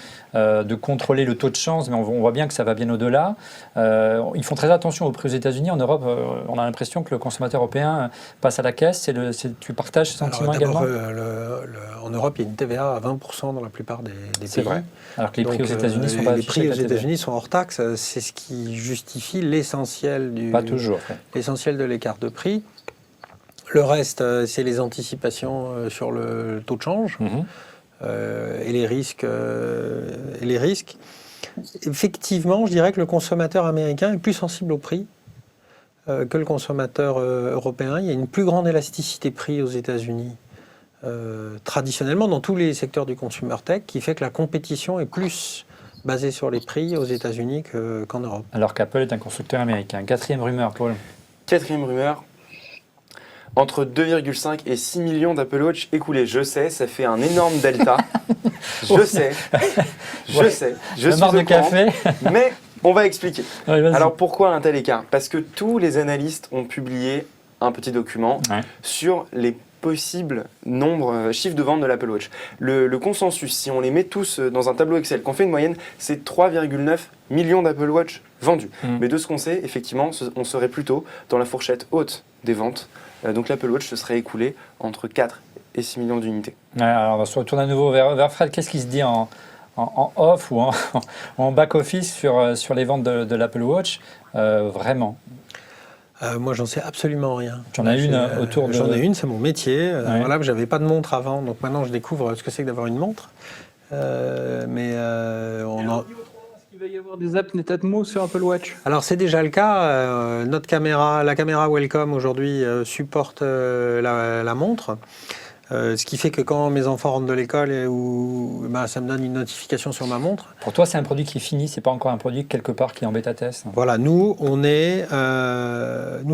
contrôler le taux de change, mais on voit bien que ça va bien au-delà. Ils font très attention au prix aux États-Unis. En Europe, on a l'impression que le consommateur européen passe à la caisse. Tu partages ce sentiment également? En Europe, il y a une TVA à 20% dans la plupart des pays. C'est vrai. Alors que les prix aux États-Unis sont pas les prix aux affichés avec la TVA. États-Unis sont hors taxe. C'est ce qui justifie l'essentiel Pas toujours. l'essentiel de l'écart de prix. Le reste, c'est les anticipations sur le taux de change et les risques. Effectivement, je dirais que le consommateur américain est plus sensible au prix que le consommateur européen. Il y a une plus grande élasticité prix aux États-Unis, traditionnellement dans tous les secteurs du consumer tech, qui fait que la compétition est plus basée sur les prix aux États-Unis qu'en Europe. Alors qu'Apple est un constructeur américain. Quatrième rumeur, Paul. Quatrième rumeur, entre 2,5 et 6 millions d'Apple Watch écoulés. Je sais, ça fait un énorme delta. Je sais, je sais. Je suis marre de au courant, café. mais on va expliquer. Ouais, vas-y. Alors pourquoi un tel écart? Parce que tous les analystes ont publié un petit document sur les possibles chiffres de vente de l'Apple Watch. Le consensus, si on les met tous dans un tableau Excel, qu'on fait une moyenne, c'est 3,9 millions d'Apple Watch vendus. Mais de ce qu'on sait, effectivement, on serait plutôt dans la fourchette haute des ventes. Donc l'Apple Watch se serait écoulé entre 4 et 6 millions d'unités. Alors on va se retourner à nouveau vers Fred. Qu'est-ce qui se dit en off ou en back-office sur les ventes de l'Apple Watch vraiment? Moi, j'en sais absolument rien. J'en ai une autour de... J'en ai une, c'est mon métier. Voilà, j'avais pas de montre avant, donc maintenant je découvre ce que c'est que d'avoir une montre. On en... Il va y avoir des apps Netatmo sur Apple Watch. Alors c'est déjà le cas. La caméra Wellcome aujourd'hui supporte la montre. Ce qui fait que quand mes enfants rentrent de l'école, ça me donne une notification sur ma montre. Pour toi, c'est un produit qui est fini, c'est pas encore un produit quelque part qui est en bêta-test? Voilà, nous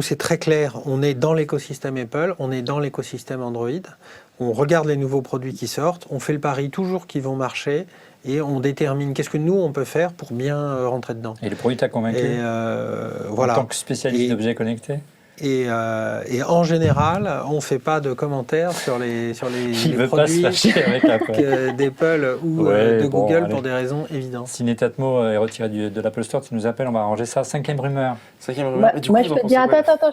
c'est très clair. On est dans l'écosystème Apple, on est dans l'écosystème Android. On regarde les nouveaux produits qui sortent, on fait le pari toujours qu'ils vont marcher et on détermine qu'est-ce que nous on peut faire pour bien rentrer dedans. Et le produit t'a convaincu voilà. En tant que spécialiste d'objets connectés? Et en général, on ne fait pas de commentaires sur les produits d'Apple ou de Google pour des raisons évidentes. Si Netatmo est retiré de l'Apple Store, tu nous appelles, on va arranger ça. Cinquième rumeur. Moi, je peux te dire, attends,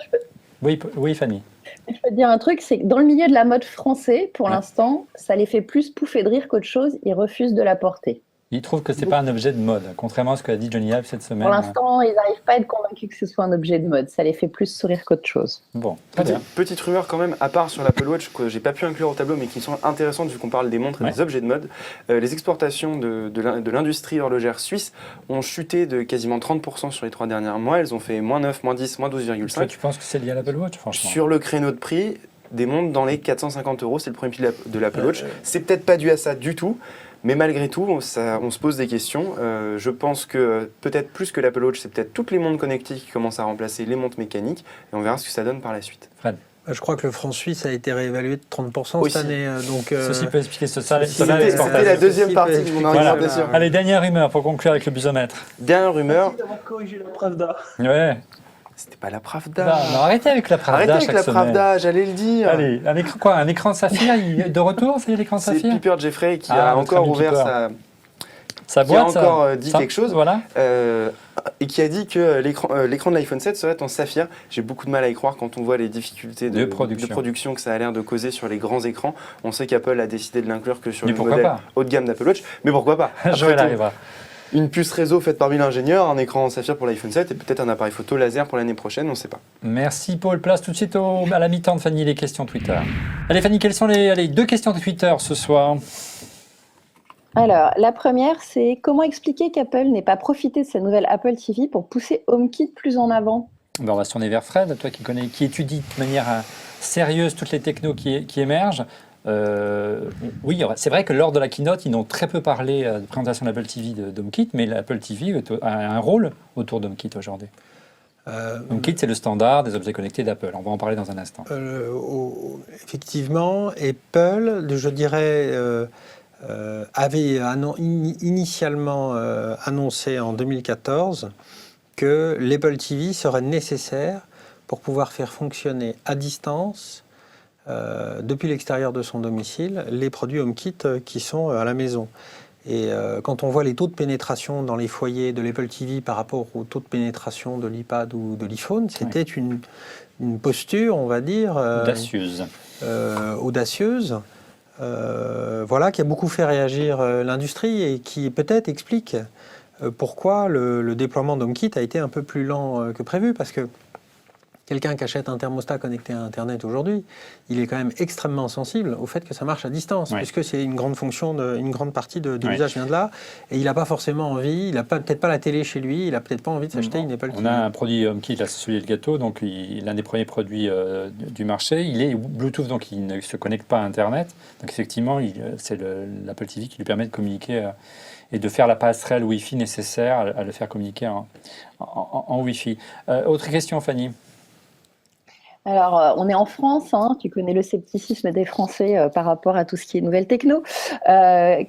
Oui, Fanny. Je peux te dire un truc, c'est que dans le milieu de la mode français, pour l'instant, ça les fait plus pouffer de rire qu'autre chose. Ils refusent de la porter. Ils trouvent que ce n'est pas un objet de mode, contrairement à ce qu'a dit Johnny Ive cette semaine. Pour l'instant, ils n'arrivent pas à être convaincus que ce soit un objet de mode. Ça les fait plus sourire qu'autre chose. Bon, très bien. Petite rumeur quand même, à part sur l'Apple Watch, que j'ai pas pu inclure au tableau, mais qui sont intéressantes vu qu'on parle des montres et des objets de mode. Les exportations de l'industrie horlogère suisse ont chuté de quasiment 30% sur les 3 derniers mois. Elles ont fait moins 9, moins 10, moins 12,5. Toi, tu penses que c'est lié à l'Apple Watch, franchement? Sur le créneau de prix, des montres dans les 450 €, c'est le premier prix de l'Apple Watch. C'est peut-être pas dû à ça du tout. Mais malgré tout, on se pose des questions. Je pense que peut-être plus que l'Apple Watch, c'est peut-être toutes les montres connectées qui commencent à remplacer les montres mécaniques. Et on verra ce que ça donne par la suite. Fred. Je crois que le franc suisse a été réévalué de 30% cette année. Donc, ceci peut expliquer ce C'était la deuxième partie de mon argumentation. Allez, dernière rumeur pour conclure avec le busomètre. Dernière rumeur. Merci d'avoir corrigé la Pravda. Ouais. C'était pas la Pravda. Non, arrêtez avec la Pravda. Arrêtez avec la Pravda, j'allais le dire. Allez, un écran saphir de retour, c'est l'écran saphir? C'est Piper Jeffrey qui a encore ouvert sa boîte, qui a encore dit quelque chose, voilà. Et qui a dit que l'écran de l'iPhone 7 serait en saphir. J'ai beaucoup de mal à y croire quand on voit les difficultés de production que ça a l'air de causer sur les grands écrans. On sait qu'Apple a décidé de l'inclure que sur le modèle haut de gamme d'Apple Watch. Mais pourquoi pas? Joël arrivera. Une puce réseau faite par 1000 ingénieurs, un écran en saphir pour l'iPhone 7 et peut-être un appareil photo laser pour l'année prochaine, on ne sait pas. Merci Paul. Place tout de suite à la mi-temps de Fanny, les questions Twitter. Allez Fanny, quelles sont les 2 questions de Twitter ce soir? Alors, la première, c'est comment expliquer qu'Apple n'ait pas profité de sa nouvelle Apple TV pour pousser HomeKit plus en avant? On va se tourner vers Fred, toi qui étudie de manière sérieuse toutes les technos qui émergent. Oui, c'est vrai que lors de la keynote, ils n'ont très peu parlé de présentation de l'Apple TV d'HomeKit, mais l'Apple TV a un rôle autour d'HomeKit aujourd'hui. HomeKit, c'est le standard des objets connectés d'Apple. On va en parler dans un instant. Effectivement, Apple, je dirais, avait initialement annoncé en 2014 que l'Apple TV serait nécessaire pour pouvoir faire fonctionner à distance, depuis l'extérieur de son domicile, les produits HomeKit qui sont à la maison. Et quand on voit les taux de pénétration dans les foyers de l'Apple TV par rapport aux taux de pénétration de l'iPad ou de l'iPhone, c'était une posture, on va dire... audacieuse. Voilà, qui a beaucoup fait réagir l'industrie et qui peut-être explique pourquoi le déploiement d'HomeKit a été un peu plus lent que prévu, parce que quelqu'un qui achète un thermostat connecté à Internet aujourd'hui, il est quand même extrêmement sensible au fait que ça marche à distance, puisque c'est une grande fonction, une grande partie de l'usage vient de là, et il n'a pas forcément envie, il n'a peut-être pas la télé chez lui, il n'a peut-être pas envie de s'acheter une Apple TV. On a un produit HomeKit, là, c'est celui de gâteau, donc l'un des premiers produits du marché. Il est Bluetooth, donc il ne se connecte pas à Internet. Donc effectivement, c'est l'Apple TV qui lui permet de communiquer et de faire la passerelle Wi-Fi nécessaire à le faire communiquer en Wi-Fi. Autre question, Fanny? Alors, on est en France, hein, tu connais le scepticisme des Français par rapport à tout ce qui est nouvelle techno.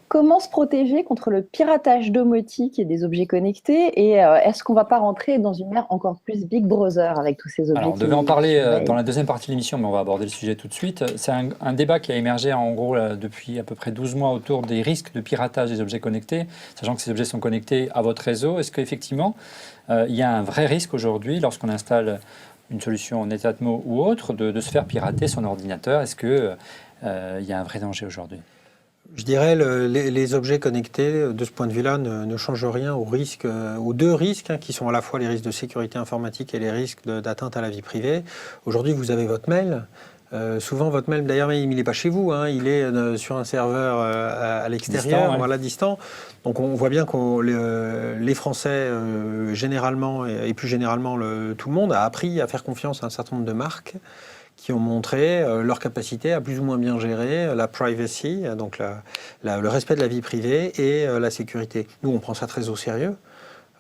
Comment se protéger contre le piratage domotique et des objets connectés? Et est-ce qu'on ne va pas rentrer dans une ère encore plus Big Brother avec tous ces objets? Alors, on devait en parler dans la deuxième partie de l'émission, mais on va aborder le sujet tout de suite. C'est un débat qui a émergé en gros depuis à peu près 12 mois autour des risques de piratage des objets connectés, sachant que ces objets sont connectés à votre réseau. Est-ce qu'effectivement, il y a un vrai risque aujourd'hui lorsqu'on installe une solution Netatmo ou autre, de se faire pirater son ordinateur? Est-ce qu'il y a un vrai danger aujourd'hui? Je dirais les objets connectés, de ce point de vue-là, ne changent rien aux deux risques, qui sont à la fois les risques de sécurité informatique et les risques d'atteinte à la vie privée. Aujourd'hui, vous avez votre mail. Souvent, votre mail, d'ailleurs, il n'est pas chez vous, il est sur un serveur à l'extérieur, distant. Donc, on voit bien que les Français, généralement, et plus généralement tout le monde, a appris à faire confiance à un certain nombre de marques qui ont montré leur capacité à plus ou moins bien gérer la privacy, donc le respect de la vie privée et la sécurité. Nous, on prend ça très au sérieux.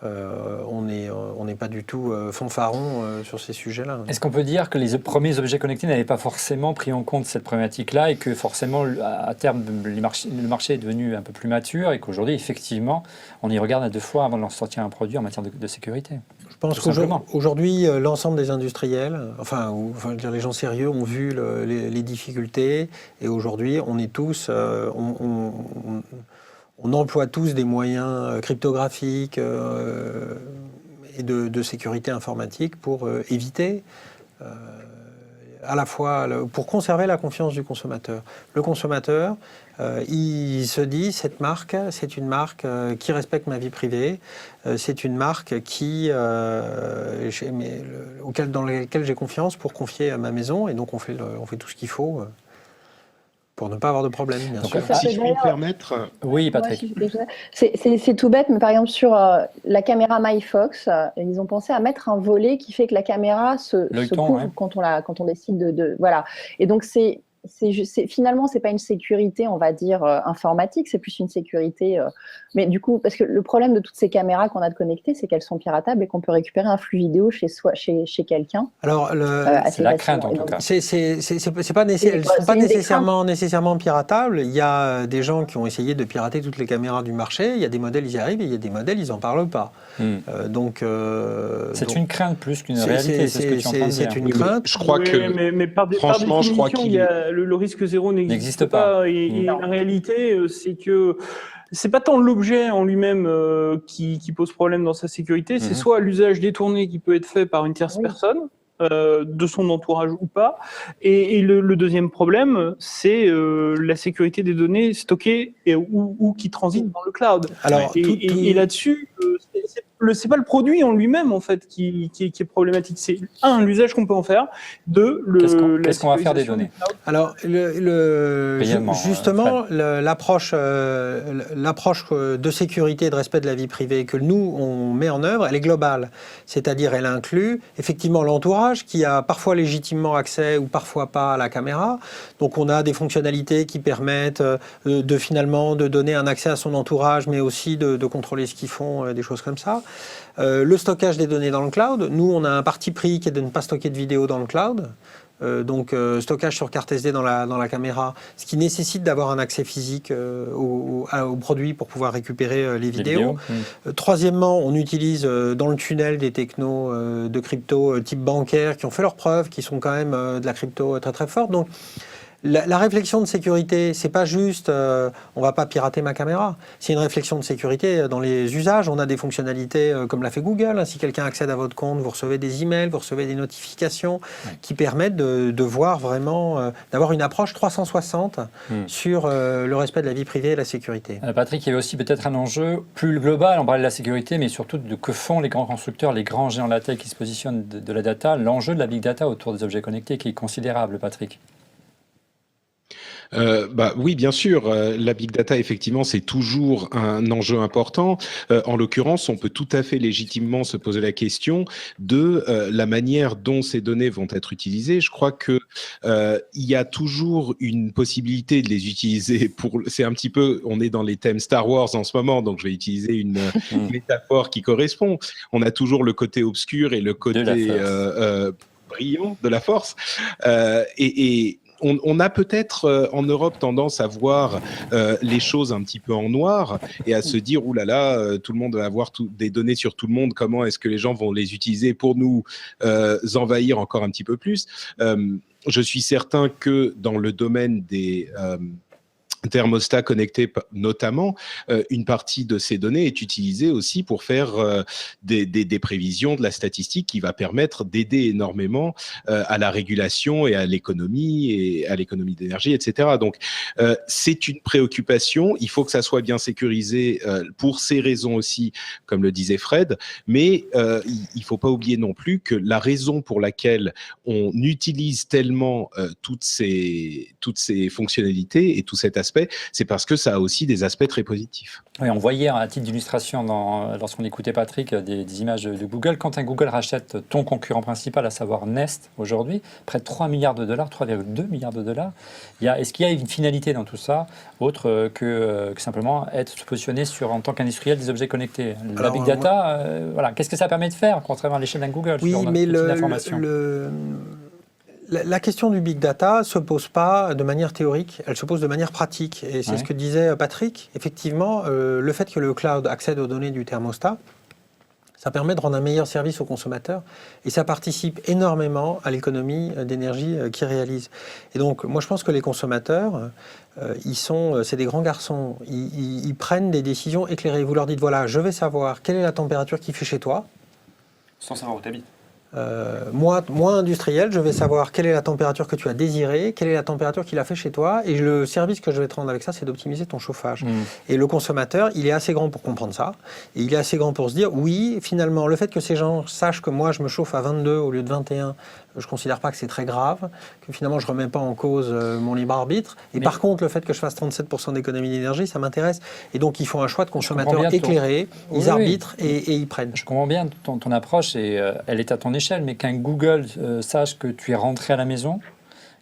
On n'est pas du tout fanfaron sur ces sujets-là. Est-ce qu'on peut dire que les premiers objets connectés n'avaient pas forcément pris en compte cette problématique-là et que forcément, à terme, le marché est devenu un peu plus mature et qu'aujourd'hui, effectivement, on y regarde à deux fois avant de sortir un produit en matière de sécurité? Je pense qu'aujourd'hui, l'ensemble des industriels, les gens sérieux ont vu les difficultés et aujourd'hui, on est tous... On emploie tous des moyens cryptographiques et de sécurité informatique pour éviter, à la fois pour conserver la confiance du consommateur. Le consommateur, il se dit, cette marque, c'est une marque qui respecte ma vie privée, c'est une marque dans laquelle j'ai confiance pour confier à ma maison, et donc on fait tout ce qu'il faut. Pour ne pas avoir de problème, bien sûr. Si je peux me permettre... Oui, Patrick. C'est tout bête, mais par exemple, sur la caméra MyFox, ils ont pensé à mettre un volet qui fait que la caméra se couvre quand on décide de... Voilà. Et donc, finalement, c'est pas une sécurité, on va dire, informatique, c'est plus une sécurité... mais du coup, parce que le problème de toutes ces caméras qu'on a de connectées, c'est qu'elles sont piratables et qu'on peut récupérer un flux vidéo chez quelqu'un. Alors, c'est la crainte, en tout cas. Elles ne sont pas nécessairement piratables. Il y a des gens qui ont essayé de pirater toutes les caméras du marché. Il y a des modèles, ils y arrivent, et il y a des modèles, ils n'en parlent pas. C'est une crainte plus qu'une réalité, c'est ce que tu es en train de dire. C'est une crainte. Je crois que... Mais par définition, je crois le risque zéro n'existe pas. Et la réalité, c'est que c'est pas tant l'objet en lui-même qui pose problème dans sa sécurité, c'est soit l'usage détourné qui peut être fait par une tierce personne, de son entourage ou pas. Et le deuxième problème, c'est la sécurité des données stockées ou qui transitent dans le cloud. Alors, et là-dessus, c'est pas le produit en lui-même en fait qui est problématique. C'est l'usage qu'on peut en faire. Qu'est-ce qu'on va faire des données? Alors justement, l'approche de sécurité et de respect de la vie privée que nous on met en œuvre, elle est globale. C'est-à-dire, elle inclut effectivement l'entourage qui a parfois légitimement accès ou parfois pas à la caméra. Donc on a des fonctionnalités qui permettent finalement de donner un accès à son entourage, mais aussi de contrôler ce qu'ils font, des choses comme ça. Le stockage des données dans le cloud, nous on a un parti pris qui est de ne pas stocker de vidéos dans le cloud. donc stockage sur carte SD dans la caméra, ce qui nécessite d'avoir un accès physique au produit pour pouvoir récupérer les vidéos. Troisièmement, on utilise dans le tunnel des technos de crypto type bancaire qui ont fait leurs preuves, qui sont quand même de la crypto très très forte. Donc la réflexion de sécurité, c'est pas juste on va pas pirater ma caméra. C'est une réflexion de sécurité dans les usages. On a des fonctionnalités comme l'a fait Google. Si quelqu'un accède à votre compte, vous recevez des emails, vous recevez des notifications qui permettent de voir vraiment, d'avoir une approche 360 sur le respect de la vie privée et la sécurité. Patrick, il y avait aussi peut-être un enjeu plus global. On parlait de la sécurité, mais surtout de que font les grands constructeurs, les grands géants de la tech qui se positionnent de la data. L'enjeu de la big data autour des objets connectés qui est considérable, Patrick. Oui, bien sûr. La big data, effectivement, c'est toujours un enjeu important. En l'occurrence, on peut tout à fait légitimement se poser la question de la manière dont ces données vont être utilisées. Je crois que il y a toujours une possibilité de les utiliser pour. C'est un petit peu. On est dans les thèmes Star Wars en ce moment, donc je vais utiliser une métaphore qui correspond. On a toujours le côté obscur et le côté brillant de la force. On a peut-être en Europe tendance à voir les choses un petit peu en noir et à se dire oulala, tout le monde va avoir des données sur tout le monde, comment est-ce que les gens vont les utiliser pour nous envahir encore un petit peu plus. Je suis certain que dans le domaine des thermostats connectés notamment, une partie de ces données est utilisée aussi pour faire des prévisions, de la statistique qui va permettre d'aider énormément à la régulation et à l'économie d'énergie, etc. Donc, c'est une préoccupation. Il faut que ça soit bien sécurisé pour ces raisons aussi, comme le disait Fred. Mais il ne faut pas oublier non plus que la raison pour laquelle on utilise tellement toutes ces fonctionnalités et tout cet aspect, c'est parce que ça a aussi des aspects très positifs. Oui, on voyait à titre d'illustration, lorsqu'on écoutait Patrick, des images de Google. Quand un Google rachète ton concurrent principal, à savoir Nest, aujourd'hui, près de 3 milliards de dollars, 3,2 milliards de dollars, est-ce qu'il y a une finalité dans tout ça, autre que simplement être positionné en tant qu'industriel des objets connectés? La big data, qu'est-ce que ça permet de faire, contrairement à l'échelle d'un Google sur notre outil d'information? La question du big data ne se pose pas de manière théorique, elle se pose de manière pratique. Et c'est ce que disait Patrick. Effectivement, le fait que le cloud accède aux données du thermostat, ça permet de rendre un meilleur service aux consommateurs et ça participe énormément à l'économie d'énergie qu'ils réalisent. Et donc, moi, je pense que les consommateurs, c'est des grands garçons. Ils prennent des décisions éclairées. Vous leur dites, voilà, je vais savoir quelle est la température qu'il fait chez toi. Sans savoir où tu habites. Moi, industriel, je vais savoir quelle est la température que tu as désirée, quelle est la température qu'il a fait chez toi, et le service que je vais te rendre avec ça, c'est d'optimiser ton chauffage. Et le consommateur, il est assez grand pour comprendre ça, et il est assez grand pour se dire, oui, finalement, le fait que ces gens sachent que moi, je me chauffe à 22 au lieu de 21, je ne considère pas que c'est très grave, que finalement, je ne remets pas en cause mon libre arbitre. Et par contre, le fait que je fasse 37% d'économie d'énergie, ça m'intéresse. Et donc, ils font un choix de consommateurs éclairés, ils arbitrent et ils prennent. Je comprends bien ton approche, et elle est à ton échelle, mais qu'un Google sache que tu es rentré à la maison,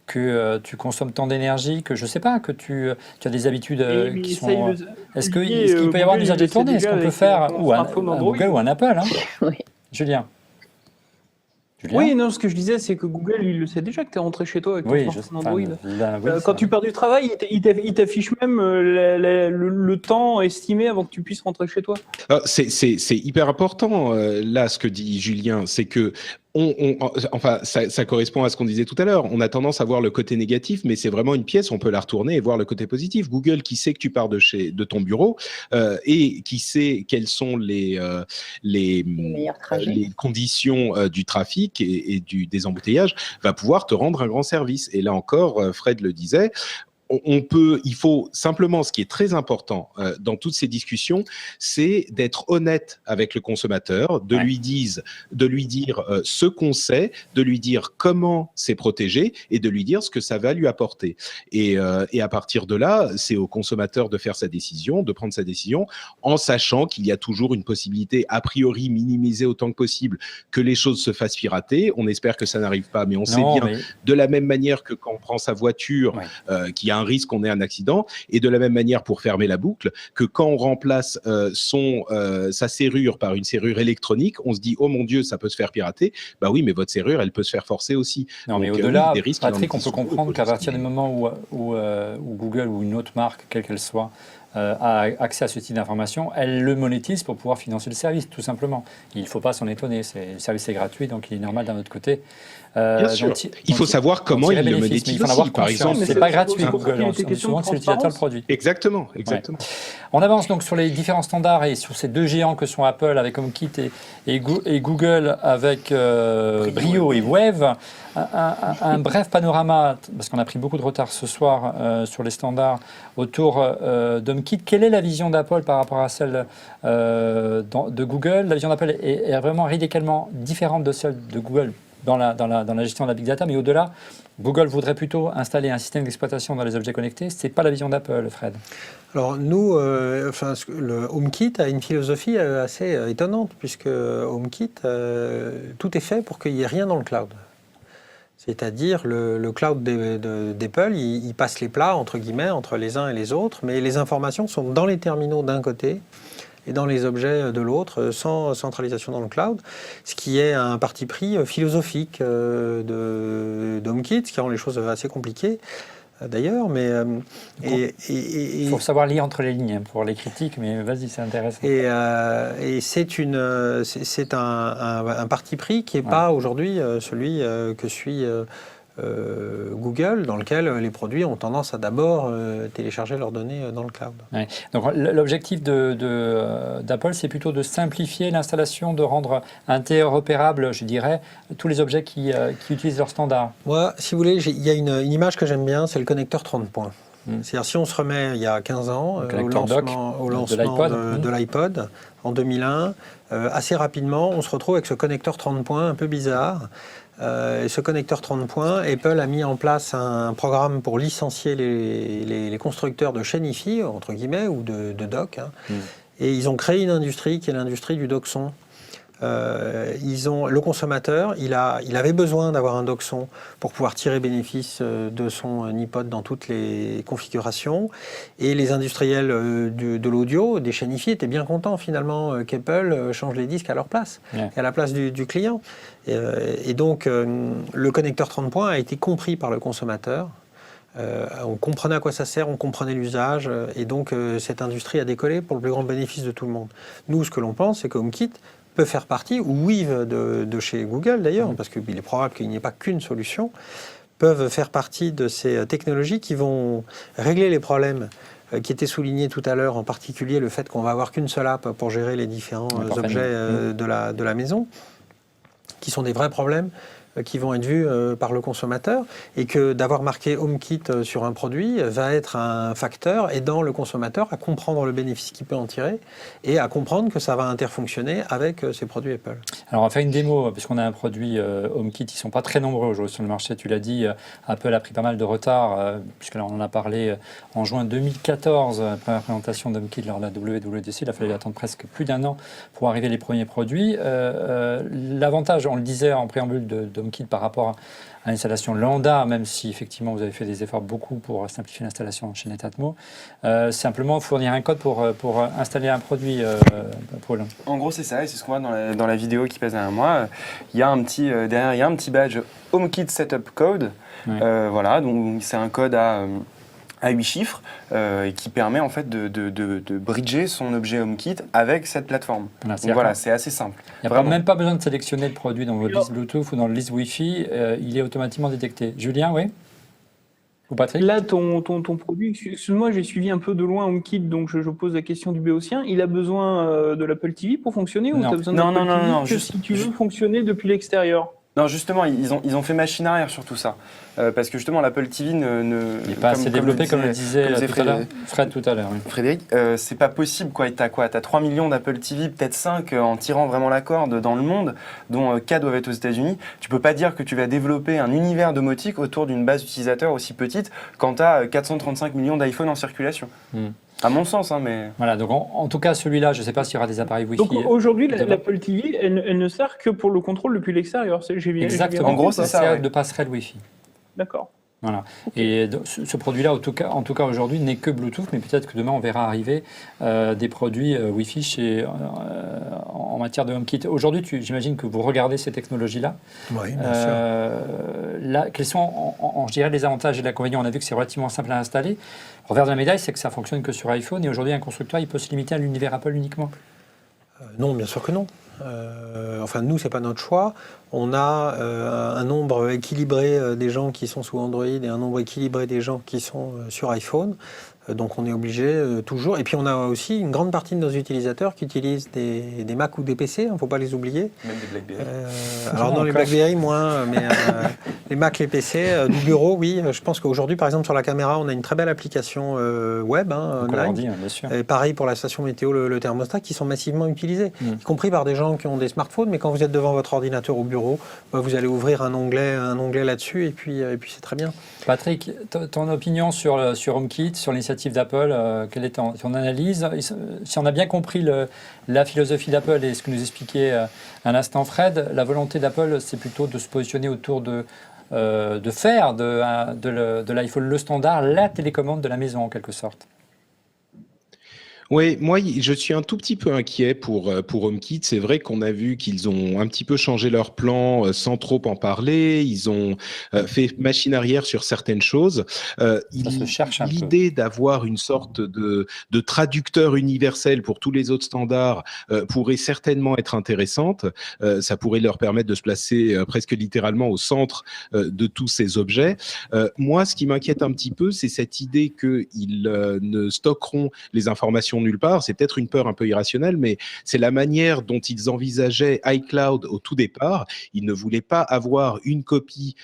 que tu consommes tant d'énergie, que je ne sais pas, que tu as des habitudes qui sont... Est-ce qu'il peut y avoir des usage détourné? Est-ce qu'on peut faire un Google ou un Apple Oui. Julien? Oui, non, ce que je disais, c'est que Google, il le sait déjà que tu es rentré chez toi avec ton smartphone Android. Quand tu pars du travail, il t'affiche même le temps estimé avant que tu puisses rentrer chez toi. C'est hyper important, là, ce que dit Julien, c'est que ça correspond à ce qu'on disait tout à l'heure. On a tendance à voir le côté négatif, mais c'est vraiment une pièce, on peut la retourner et voir le côté positif. Google, qui sait que tu pars de ton bureau et qui sait quelles sont les conditions du trafic et des embouteillages, va pouvoir te rendre un grand service. Et là encore, Fred le disait, il faut simplement, ce qui est très important dans toutes ces discussions, c'est d'être honnête avec le consommateur, de lui dire ce qu'on sait, de lui dire comment c'est protégé et de lui dire ce que ça va lui apporter. Et à partir de là, c'est au consommateur de faire sa décision, de prendre sa décision, en sachant qu'il y a toujours une possibilité a priori minimisée autant que possible que les choses se fassent pirater. On espère que ça n'arrive pas, mais on sait bien, de la même manière que quand on prend sa voiture, qui a a un risque qu'on ait un accident. Et de la même manière, pour fermer la boucle, que quand on remplace sa serrure par une serrure électronique, on se dit, oh mon Dieu, ça peut se faire pirater. Bah oui, mais votre serrure, elle peut se faire forcer aussi. Non, mais Donc, au-delà, des risques, Patrick, on peut comprendre qu'à partir du moment où Google ou une autre marque, quelle qu'elle soit, a accès à ce type d'information, elle le monétise pour pouvoir financer le service, tout simplement. Il ne faut pas s'en étonner. Le service est gratuit, donc il est normal d'un autre côté. Bien sûr. Il faut savoir comment il le monétise aussi. Par exemple, c'est pas gratuit Google. Souvent, c'est l'utilisateur le produit. Exactement. Ouais. On avance donc sur les différents standards et sur ces deux géants que sont Apple avec HomeKit et Google avec Brio et Wave. Un bref panorama, parce qu'on a pris beaucoup de retard ce soir sur les standards autour d'HomeKit. Quelle est la vision d'Apple par rapport à celle de Google? La vision d'Apple est vraiment radicalement différente de celle de Google dans la gestion de la big data, mais au-delà, Google voudrait plutôt installer un système d'exploitation dans les objets connectés. Ce n'est pas la vision d'Apple, Fred. Alors nous, le HomeKit a une philosophie assez étonnante, puisque HomeKit, tout est fait pour qu'il n'y ait rien dans le cloud. C'est-à-dire le cloud d'Apple, il passe les plats, entre guillemets, entre les uns et les autres, mais les informations sont dans les terminaux d'un côté et dans les objets de l'autre, sans centralisation dans le cloud, ce qui est un parti pris philosophique d'HomeKit, ce qui rend les choses assez compliquées. D'ailleurs, mais il faut savoir lire entre les lignes pour les critiques, mais vas-y, c'est intéressant. Et c'est un parti pris qui n'est pas aujourd'hui celui que suit Google, dans lequel les produits ont tendance à d'abord télécharger leurs données dans le cloud. Ouais. Donc l'objectif d'Apple, c'est plutôt de simplifier l'installation, de rendre interopérable, je dirais, tous les objets qui utilisent leur standard. Moi, si vous voulez, il y a une image que j'aime bien, c'est le connecteur 30 points. C'est-à-dire, si on se remet il y a 15 ans, au lancement de l'iPod, en 2001, assez rapidement, on se retrouve avec ce connecteur 30 points un peu bizarre. Et ce connecteur 30 points, Apple a mis en place un programme pour licencier les constructeurs de chaînes Hi-Fi, entre guillemets, ou de dock. Et ils ont créé une industrie qui est l'industrie du dock son. Le consommateur, il avait besoin d'avoir un dock son pour pouvoir tirer bénéfice de son iPod dans toutes les configurations. Et les industriels de l'audio, des chaînes Hi-Fi, étaient bien contents finalement qu'Apple change les disques à leur place, et à la place du client. Et donc, le connecteur 30 points a été compris par le consommateur. On comprenait à quoi ça sert, on comprenait l'usage, et donc cette industrie a décollé pour le plus grand bénéfice de tout le monde. Nous, ce que l'on pense, c'est que HomeKit peut faire partie, ou Weave de chez Google d'ailleurs, parce qu'il est probable qu'il n'y ait pas qu'une solution, peuvent faire partie de ces technologies qui vont régler les problèmes qui étaient soulignés tout à l'heure, en particulier le fait qu'on va avoir qu'une seule app pour gérer les différents objets de la maison, qui sont des vrais problèmes qui vont être vus par le consommateur, et que d'avoir marqué HomeKit sur un produit va être un facteur aidant le consommateur à comprendre le bénéfice qu'il peut en tirer et à comprendre que ça va interfonctionner avec ses produits Apple. Alors on va faire une démo, puisqu'on a un produit HomeKit, ils ne sont pas très nombreux aujourd'hui sur le marché, tu l'as dit, Apple a pris pas mal de retard, puisque là on en a parlé en juin 2014, la première présentation d'HomeKit lors de la WWDC, il a fallu attendre presque plus d'un an pour arriver les premiers produits. L'avantage, on le disait en préambule de HomeKit par rapport à l'installation lambda, même si effectivement vous avez fait des efforts beaucoup pour simplifier l'installation chez Netatmo, simplement fournir un code pour installer un produit, Paul. En gros, c'est ça, et c'est ce qu'on voit dans la vidéo qui passe derrière moi. Il y a un petit, derrière, il y a un petit badge HomeKit Setup Code. Voilà, donc c'est un code à 8 chiffres qui permet en fait de bridger son objet HomeKit avec cette plateforme. Voilà, c'est assez simple. Il n'y a même pas besoin de sélectionner le produit dans votre liste Bluetooth ou dans le liste Wi-Fi, il est automatiquement détecté. Julien, oui? Ou Patrick? Là, ton produit, excuse-moi, j'ai suivi un peu de loin HomeKit, donc je pose la question du Béotien. Il a besoin de l'Apple TV pour fonctionner ou tu as besoin d'Apple TV si tu veux fonctionner depuis l'extérieur? Non, justement, ils ont fait machine arrière sur tout ça. Parce que justement, l'Apple TV il n'est pas assez développé, comme le disait Fred tout à l'heure. Oui. Frédéric, c'est pas possible, quoi. T'as 3 millions d'Apple TV, peut-être 5 en tirant vraiment la corde dans le monde, dont 4 doivent être aux États-Unis. Tu peux pas dire que tu vas développer un univers domotique autour d'une base d'utilisateurs aussi petite quand tu as 435 millions d'iPhone en circulation. À mon sens, hein, mais... Voilà, donc en tout cas, celui-là, je ne sais pas s'il y aura des appareils Wi-Fi. Donc aujourd'hui, l'Apple TV, elle ne sert que pour le contrôle depuis l'extérieur. Exactement. En gros, c'est ça. De passerelle Wi-Fi. D'accord. Voilà. Et ce produit-là, en tout cas aujourd'hui, n'est que Bluetooth, mais peut-être que demain on verra arriver des produits Wi-Fi en matière de HomeKit. Aujourd'hui, j'imagine que vous regardez ces technologies-là. Oui, bien sûr. Là, quels sont, je dirais, les avantages et les inconvénients? On a vu que c'est relativement simple à installer. Le revers de la médaille, c'est que ça fonctionne que sur iPhone. Et aujourd'hui, un constructeur, il peut se limiter à l'univers Apple uniquement. Non, bien sûr que non. Enfin, nous, c'est pas notre choix. On a un nombre équilibré des gens qui sont sous Android et un nombre équilibré des gens qui sont sur iPhone. Donc on est obligé toujours. Et puis on a aussi une grande partie de nos utilisateurs qui utilisent des Mac ou des PC, il ne faut pas les oublier. Même des BlackBerry. Alors non, les BlackBerry moins, mais les Mac, les PC du bureau, oui. Je pense qu'aujourd'hui, par exemple, sur la caméra, on a une très belle application web, online. Bien sûr. Et pareil pour la station météo, le thermostat, qui sont massivement utilisés, y compris par des gens qui ont des smartphones. Mais quand vous êtes devant votre ordinateur au bureau, vous allez ouvrir un onglet là-dessus et puis c'est très bien. Patrick, ton opinion sur HomeKit, sur l'initiative d'Apple, quelle est ton analyse? Si on a bien compris la philosophie d'Apple et ce que nous expliquait un instant Fred, la volonté d'Apple, c'est plutôt de se positionner autour de faire de l'iPhone le standard, la télécommande de la maison en quelque sorte. Oui, moi, je suis un tout petit peu inquiet pour HomeKit. C'est vrai qu'on a vu qu'ils ont un petit peu changé leur plan sans trop en parler. Ils ont fait machine arrière sur certaines choses. L'idée d'avoir une sorte de traducteur universel pour tous les autres standards pourrait certainement être intéressante. Ça pourrait leur permettre de se placer presque littéralement au centre de tous ces objets. Moi, ce qui m'inquiète un petit peu, c'est cette idée qu'ils ne stockeront les informations nulle part. C'est peut-être une peur un peu irrationnelle, mais c'est la manière dont ils envisageaient iCloud au tout départ. Ils ne voulaient pas avoir une copie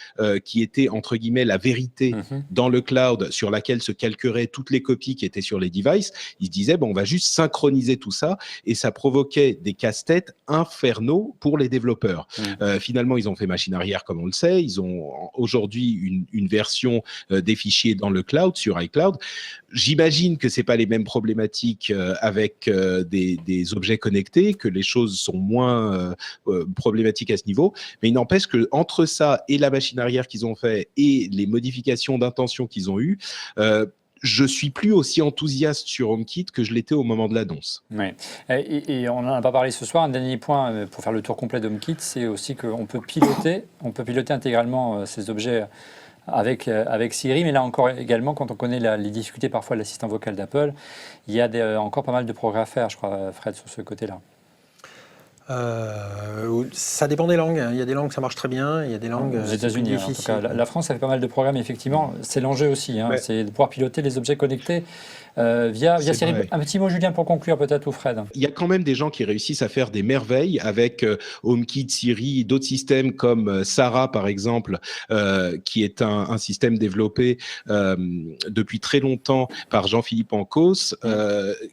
qui était, entre guillemets, la vérité dans le cloud sur laquelle se calqueraient toutes les copies qui étaient sur les devices. Ils se disaient, on va juste synchroniser tout ça, et ça provoquait des casse-têtes infernaux pour les développeurs. Finalement, ils ont fait machine arrière, comme on le sait. Ils ont aujourd'hui une version des fichiers dans le cloud, sur iCloud. J'imagine que c'est pas les mêmes problématiques avec des objets connectés, que les choses sont moins problématiques à ce niveau. Mais il n'empêche que entre ça et la machine arrière qu'ils ont fait et les modifications d'intention qu'ils ont eues, je suis plus aussi enthousiaste sur HomeKit que je l'étais au moment de l'annonce. Oui. Et on n'en a pas parlé ce soir. Un dernier point pour faire le tour complet d'HomeKit, c'est aussi qu'on peut piloter intégralement ces objets avec Siri, mais là encore également, quand on connaît les difficultés parfois de l'assistant vocal d'Apple, il y a encore pas mal de progrès à faire, je crois, Fred, sur ce côté-là. Ça dépend des langues. Il y a des langues ça marche très bien, il y a des langues aux États-Unis. En tout cas, la France a fait pas mal de programmes, effectivement. C'est l'enjeu aussi, c'est de pouvoir piloter les objets connectés via Siri. Un petit mot, Julien, pour conclure, peut-être, ou Fred. Il y a quand même des gens qui réussissent à faire des merveilles avec HomeKit, Siri, d'autres systèmes comme Sarah, par exemple, qui est un système développé depuis très longtemps par Jean-Philippe Ancos,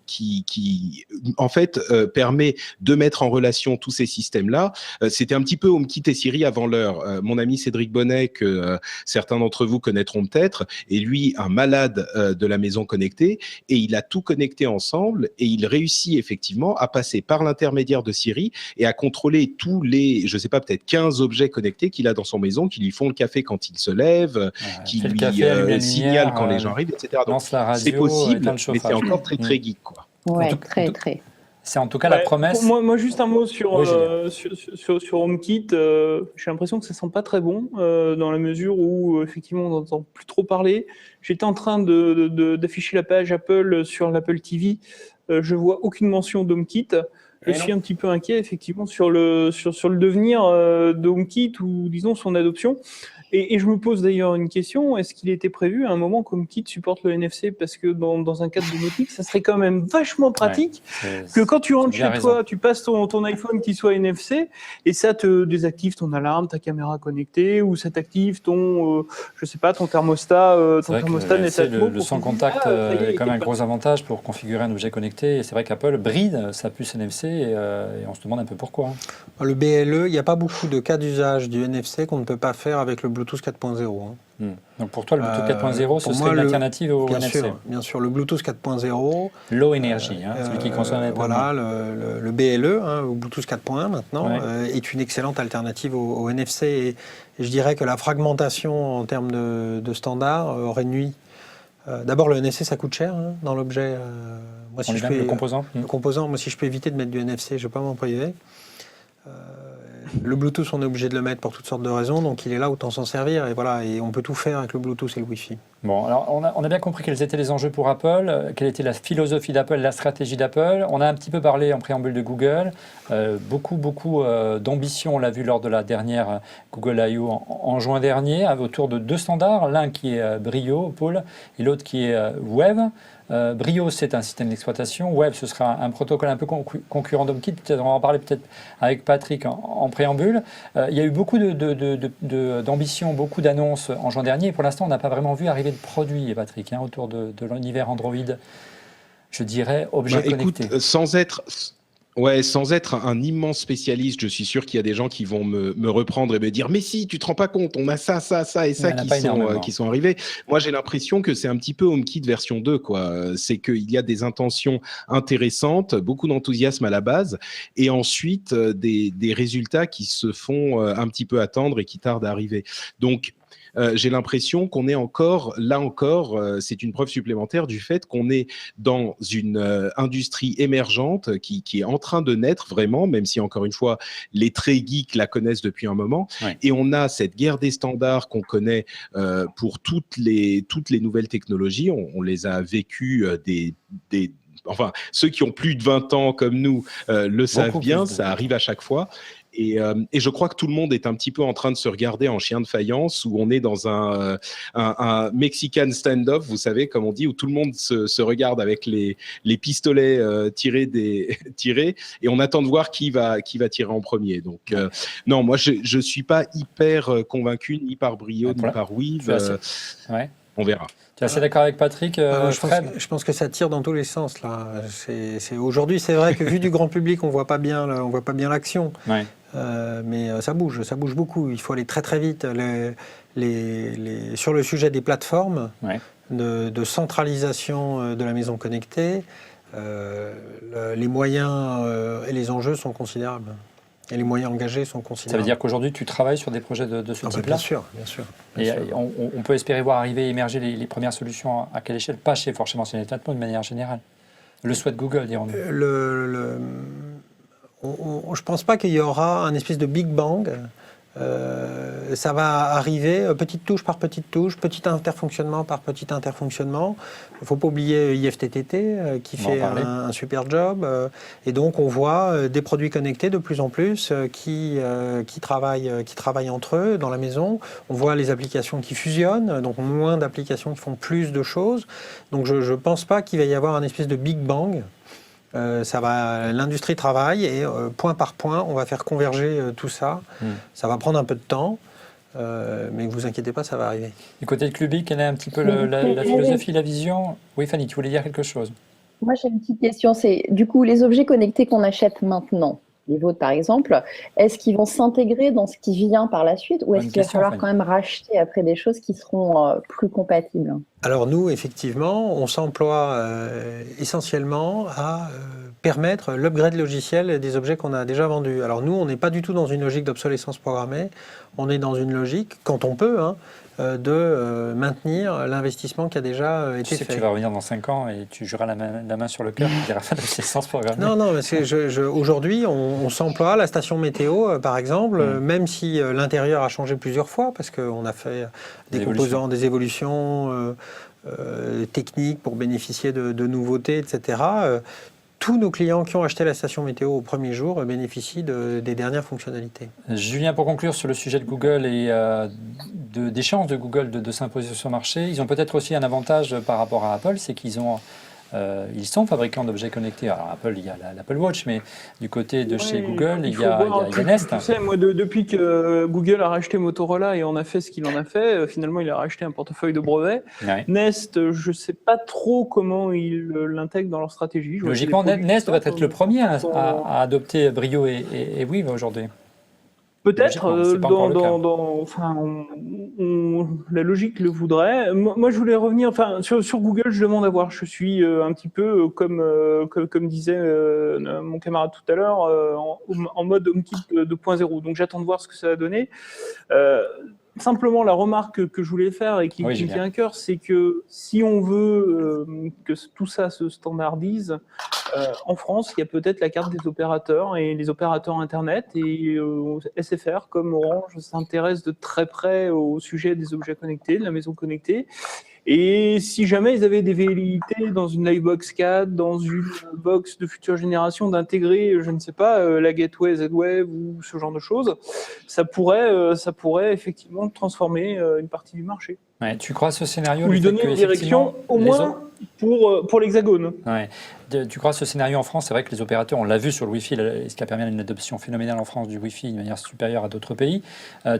qui en fait, permet de mettre en relation tous ces systèmes-là. C'était un petit peu HomeKit et Siri avant l'heure. Mon ami Cédric Bonnet, que certains d'entre vous connaîtront peut-être, est lui un malade de la maison connectée, et il a tout connecté ensemble, et il réussit effectivement à passer par l'intermédiaire de Siri et à contrôler tous les, je sais pas, peut-être 15 objets connectés qu'il a dans son maison, qui lui font le café quand il se lève, qui lui signalent quand les gens arrivent, etc. Donc c'est possible, mais c'est encore très très geek, quoi. Ouais, très. C'est en tout cas la promesse. Moi, juste un mot sur HomeKit. J'ai l'impression que ça sent pas très bon dans la mesure où effectivement on n'entend plus trop parler. J'étais en train d'afficher la page Apple sur l'Apple TV. Je vois aucune mention d'HomeKit. Je suis un petit peu inquiet effectivement sur le devenir de HomeKit ou disons son adoption. Et je me pose d'ailleurs une question, est-ce qu'il était prévu à un moment qu'HomeKit supporte le NFC? Parce que dans un cadre domotique, ça serait quand même vachement pratique que quand tu rentres chez toi, tu passes ton iPhone qui soit NFC et ça te désactive ton alarme, ta caméra connectée, ou ça t'active ton thermostat, Netatmo. Le sans contact est quand même un gros avantage pour configurer un objet connecté. Et c'est vrai qu'Apple bride sa puce NFC et on se demande un peu pourquoi. Le BLE, il n'y a pas beaucoup de cas d'usage du NFC qu'on ne peut pas faire avec le Bluetooth 4.0. Donc pour toi, le Bluetooth 4.0, ce serait une alternative au NFC. Bien sûr, le Bluetooth 4.0. Low energy, celui qui consomme les voilà, le BLE, ou Bluetooth 4.1 maintenant, est une excellente alternative au NFC. Et je dirais que la fragmentation en termes de standards aurait nuit. D'abord, le NFC, ça coûte cher dans l'objet. Moi, si le composant. Le composant, moi, si je peux éviter de mettre du NFC, je ne vais pas m'en priver. Le Bluetooth, on est obligé de le mettre pour toutes sortes de raisons, donc il est là, autant s'en servir. Et voilà, et on peut tout faire avec le Bluetooth et le Wi-Fi. Bon, alors on a bien compris quels étaient les enjeux pour Apple, quelle était la philosophie d'Apple, la stratégie d'Apple. On a un petit peu parlé en préambule de Google. Beaucoup d'ambition, on l'a vu lors de la dernière Google I.O. en juin dernier, autour de 2 standards, l'un qui est Brio, Paul, et l'autre qui est Wave. Brio, c'est un système d'exploitation. Wave, ce sera un protocole un peu concurrent d'HomeKit. Peut-être, on va en parler peut-être avec Patrick en préambule. Il y a eu beaucoup d'ambition, beaucoup d'annonces en juin dernier. Et pour l'instant, on n'a pas vraiment vu arriver de produits, Patrick, autour de l'univers Android. Je dirais objet connecté. Écoute, sans être un immense spécialiste, je suis sûr qu'il y a des gens qui vont me reprendre et me dire « Mais si, tu te rends pas compte, on a ça et ça qui sont arrivés. » Moi, j'ai l'impression que c'est un petit peu HomeKit version 2, quoi. C'est qu'il y a des intentions intéressantes, beaucoup d'enthousiasme à la base, et ensuite des résultats qui se font un petit peu attendre et qui tardent à arriver. Donc, j'ai l'impression qu'on est encore, c'est une preuve supplémentaire du fait qu'on est dans une industrie émergente qui est en train de naître vraiment, même si encore une fois, les très geeks la connaissent depuis un moment. Ouais. Et on a cette guerre des standards qu'on connaît pour toutes les nouvelles technologies. On les a vécues enfin, ceux qui ont plus de 20 ans comme nous le savent bien, ça arrive à chaque fois. Et je crois que tout le monde est un petit peu en train de se regarder en chien de faïence, où on est dans un Mexican stand-off, vous savez, comme on dit, où tout le monde se regarde avec les pistolets tirés, et on attend de voir qui va tirer en premier. Donc, non, moi, je suis pas hyper convaincu, ni par Brio, ni par Weave. On verra. Tu es assez d'accord avec Patrick, Fred ? Je pense que ça tire dans tous les sens là. Aujourd'hui, c'est vrai que vu du grand public, on voit pas bien l'action. Ouais. Mais ça bouge beaucoup. Il faut aller très très vite. Sur le sujet des plateformes, de centralisation de la maison connectée, les moyens et les enjeux sont considérables. Et les moyens engagés sont considérables. Ça veut dire qu'aujourd'hui, tu travailles sur des projets de ce type-là ? Bien sûr. Et on peut espérer voir arriver, émerger les premières solutions à quelle échelle ? Pas chez forcément chez Netatmo, de manière générale. Le souhait de Google, dirons-nous. Je ne pense pas qu'il y aura un espèce de Big Bang. Ça va arriver petite touche par petite touche, petit interfonctionnement par petit interfonctionnement. Il ne faut pas oublier IFTTT qui fait un super job. Et donc on voit des produits connectés de plus en plus qui travaillent entre eux dans la maison. On voit les applications qui fusionnent, donc moins d'applications qui font plus de choses. Donc je ne pense pas qu'il va y avoir un espèce de Big Bang. L'industrie travaille et point par point, on va faire converger tout ça. Ça va prendre un peu de temps, mais ne vous inquiétez pas, ça va arriver. Du côté de Clubi, quelle est un petit peu la philosophie, la vision ? Oui, Fanny, tu voulais dire quelque chose ? Moi, j'ai une petite question. C'est du coup, les objets connectés qu'on achète maintenant, les vôtres par exemple, est-ce qu'ils vont s'intégrer dans ce qui vient par la suite ou est-ce qu'il va falloir quand même racheter après des choses qui seront plus compatibles ? Alors nous, effectivement, on s'emploie essentiellement à permettre l'upgrade logiciel des objets qu'on a déjà vendus. Alors nous, on n'est pas du tout dans une logique d'obsolescence programmée, on est dans une logique, quand on peut, de maintenir l'investissement qui a déjà été fait. Tu sais que tu vas revenir dans 5 ans et tu joueras la main sur le cœur, tu diras pas d'obsolescence programmée. Non, mais aujourd'hui, on s'emploie, la station météo, par exemple, même si l'intérieur a changé plusieurs fois, parce qu'on a fait des composants, des évolutions techniques pour bénéficier de nouveautés, etc. Tous nos clients qui ont acheté la station météo au premier jour bénéficient des dernières fonctionnalités. Julien, pour conclure sur le sujet de Google et des chances de Google de s'imposer sur ce marché, ils ont peut-être aussi un avantage par rapport à Apple, c'est qu'ils sont fabricants d'objets connectés. Alors Apple, il y a l'Apple Watch, mais du côté de chez Google, il y a Nest. Tu sais, moi, depuis que Google a racheté Motorola et en a fait ce qu'il en a fait, finalement, il a racheté un portefeuille de brevets. Ouais. Nest, je ne sais pas trop comment ils l'intègrent dans leur stratégie. Logiquement, Nest va être le premier à adopter Brio et Weave aujourd'hui. Peut-être, c'est pas encore le cas. La logique le voudrait. Moi, je voulais revenir. Sur Google, je demande à voir. Je suis un petit peu comme disait mon camarade tout à l'heure, en mode HomeKit 2.0. Donc, j'attends de voir ce que ça va donner. Simplement, la remarque que je voulais faire et qui me tient à cœur, c'est que si on veut que tout ça se standardise, en France, il y a peut-être la carte des opérateurs et les opérateurs Internet et SFR comme Orange s'intéressent de très près au sujet des objets connectés, de la maison connectée. Et si jamais ils avaient des velléités dans une Livebox 4, dans une box de future génération, d'intégrer, je ne sais pas, la Gateway Z-Wave ou ce genre de choses, ça pourrait effectivement transformer une partie du marché. Ouais, tu crois à ce scénario? Ou lui donner une direction, au moins pour l'Hexagone. Ouais. Tu crois à ce scénario en France? C'est vrai que les opérateurs, on l'a vu sur le Wi-Fi, ce qui a permis une adoption phénoménale en France du Wi-Fi de manière supérieure à d'autres pays.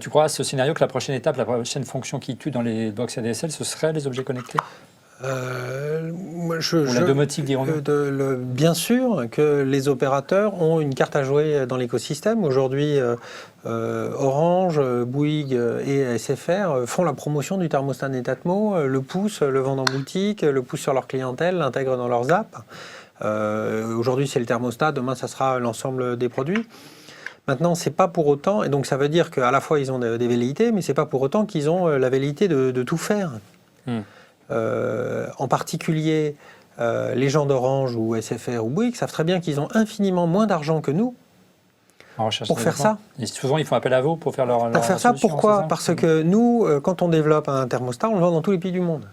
Tu crois à ce scénario que la prochaine étape, la prochaine fonction qui tue dans les box ADSL, ce serait les objets connectés? La domotique, dirons-nous. Bien sûr que les opérateurs ont une carte à jouer dans l'écosystème. Aujourd'hui, Orange, Bouygues et SFR font la promotion du thermostat Netatmo, le poussent, le vendent en boutique, le poussent sur leur clientèle, l'intègrent dans leurs apps. Aujourd'hui, c'est le thermostat, demain, ça sera l'ensemble des produits. Maintenant, c'est pas pour autant, et donc ça veut dire qu'à la fois ils ont des velléités, mais c'est pas pour autant qu'ils ont la velléité de tout faire. En particulier, les gens d'Orange ou SFR ou Bouygues savent très bien qu'ils ont infiniment moins d'argent que nous pour faire ça. Et souvent, ils font appel à vous pour faire leur Pour faire ça, pourquoi? Parce que nous, quand on développe un thermostat, on le vend dans tous les pays du monde.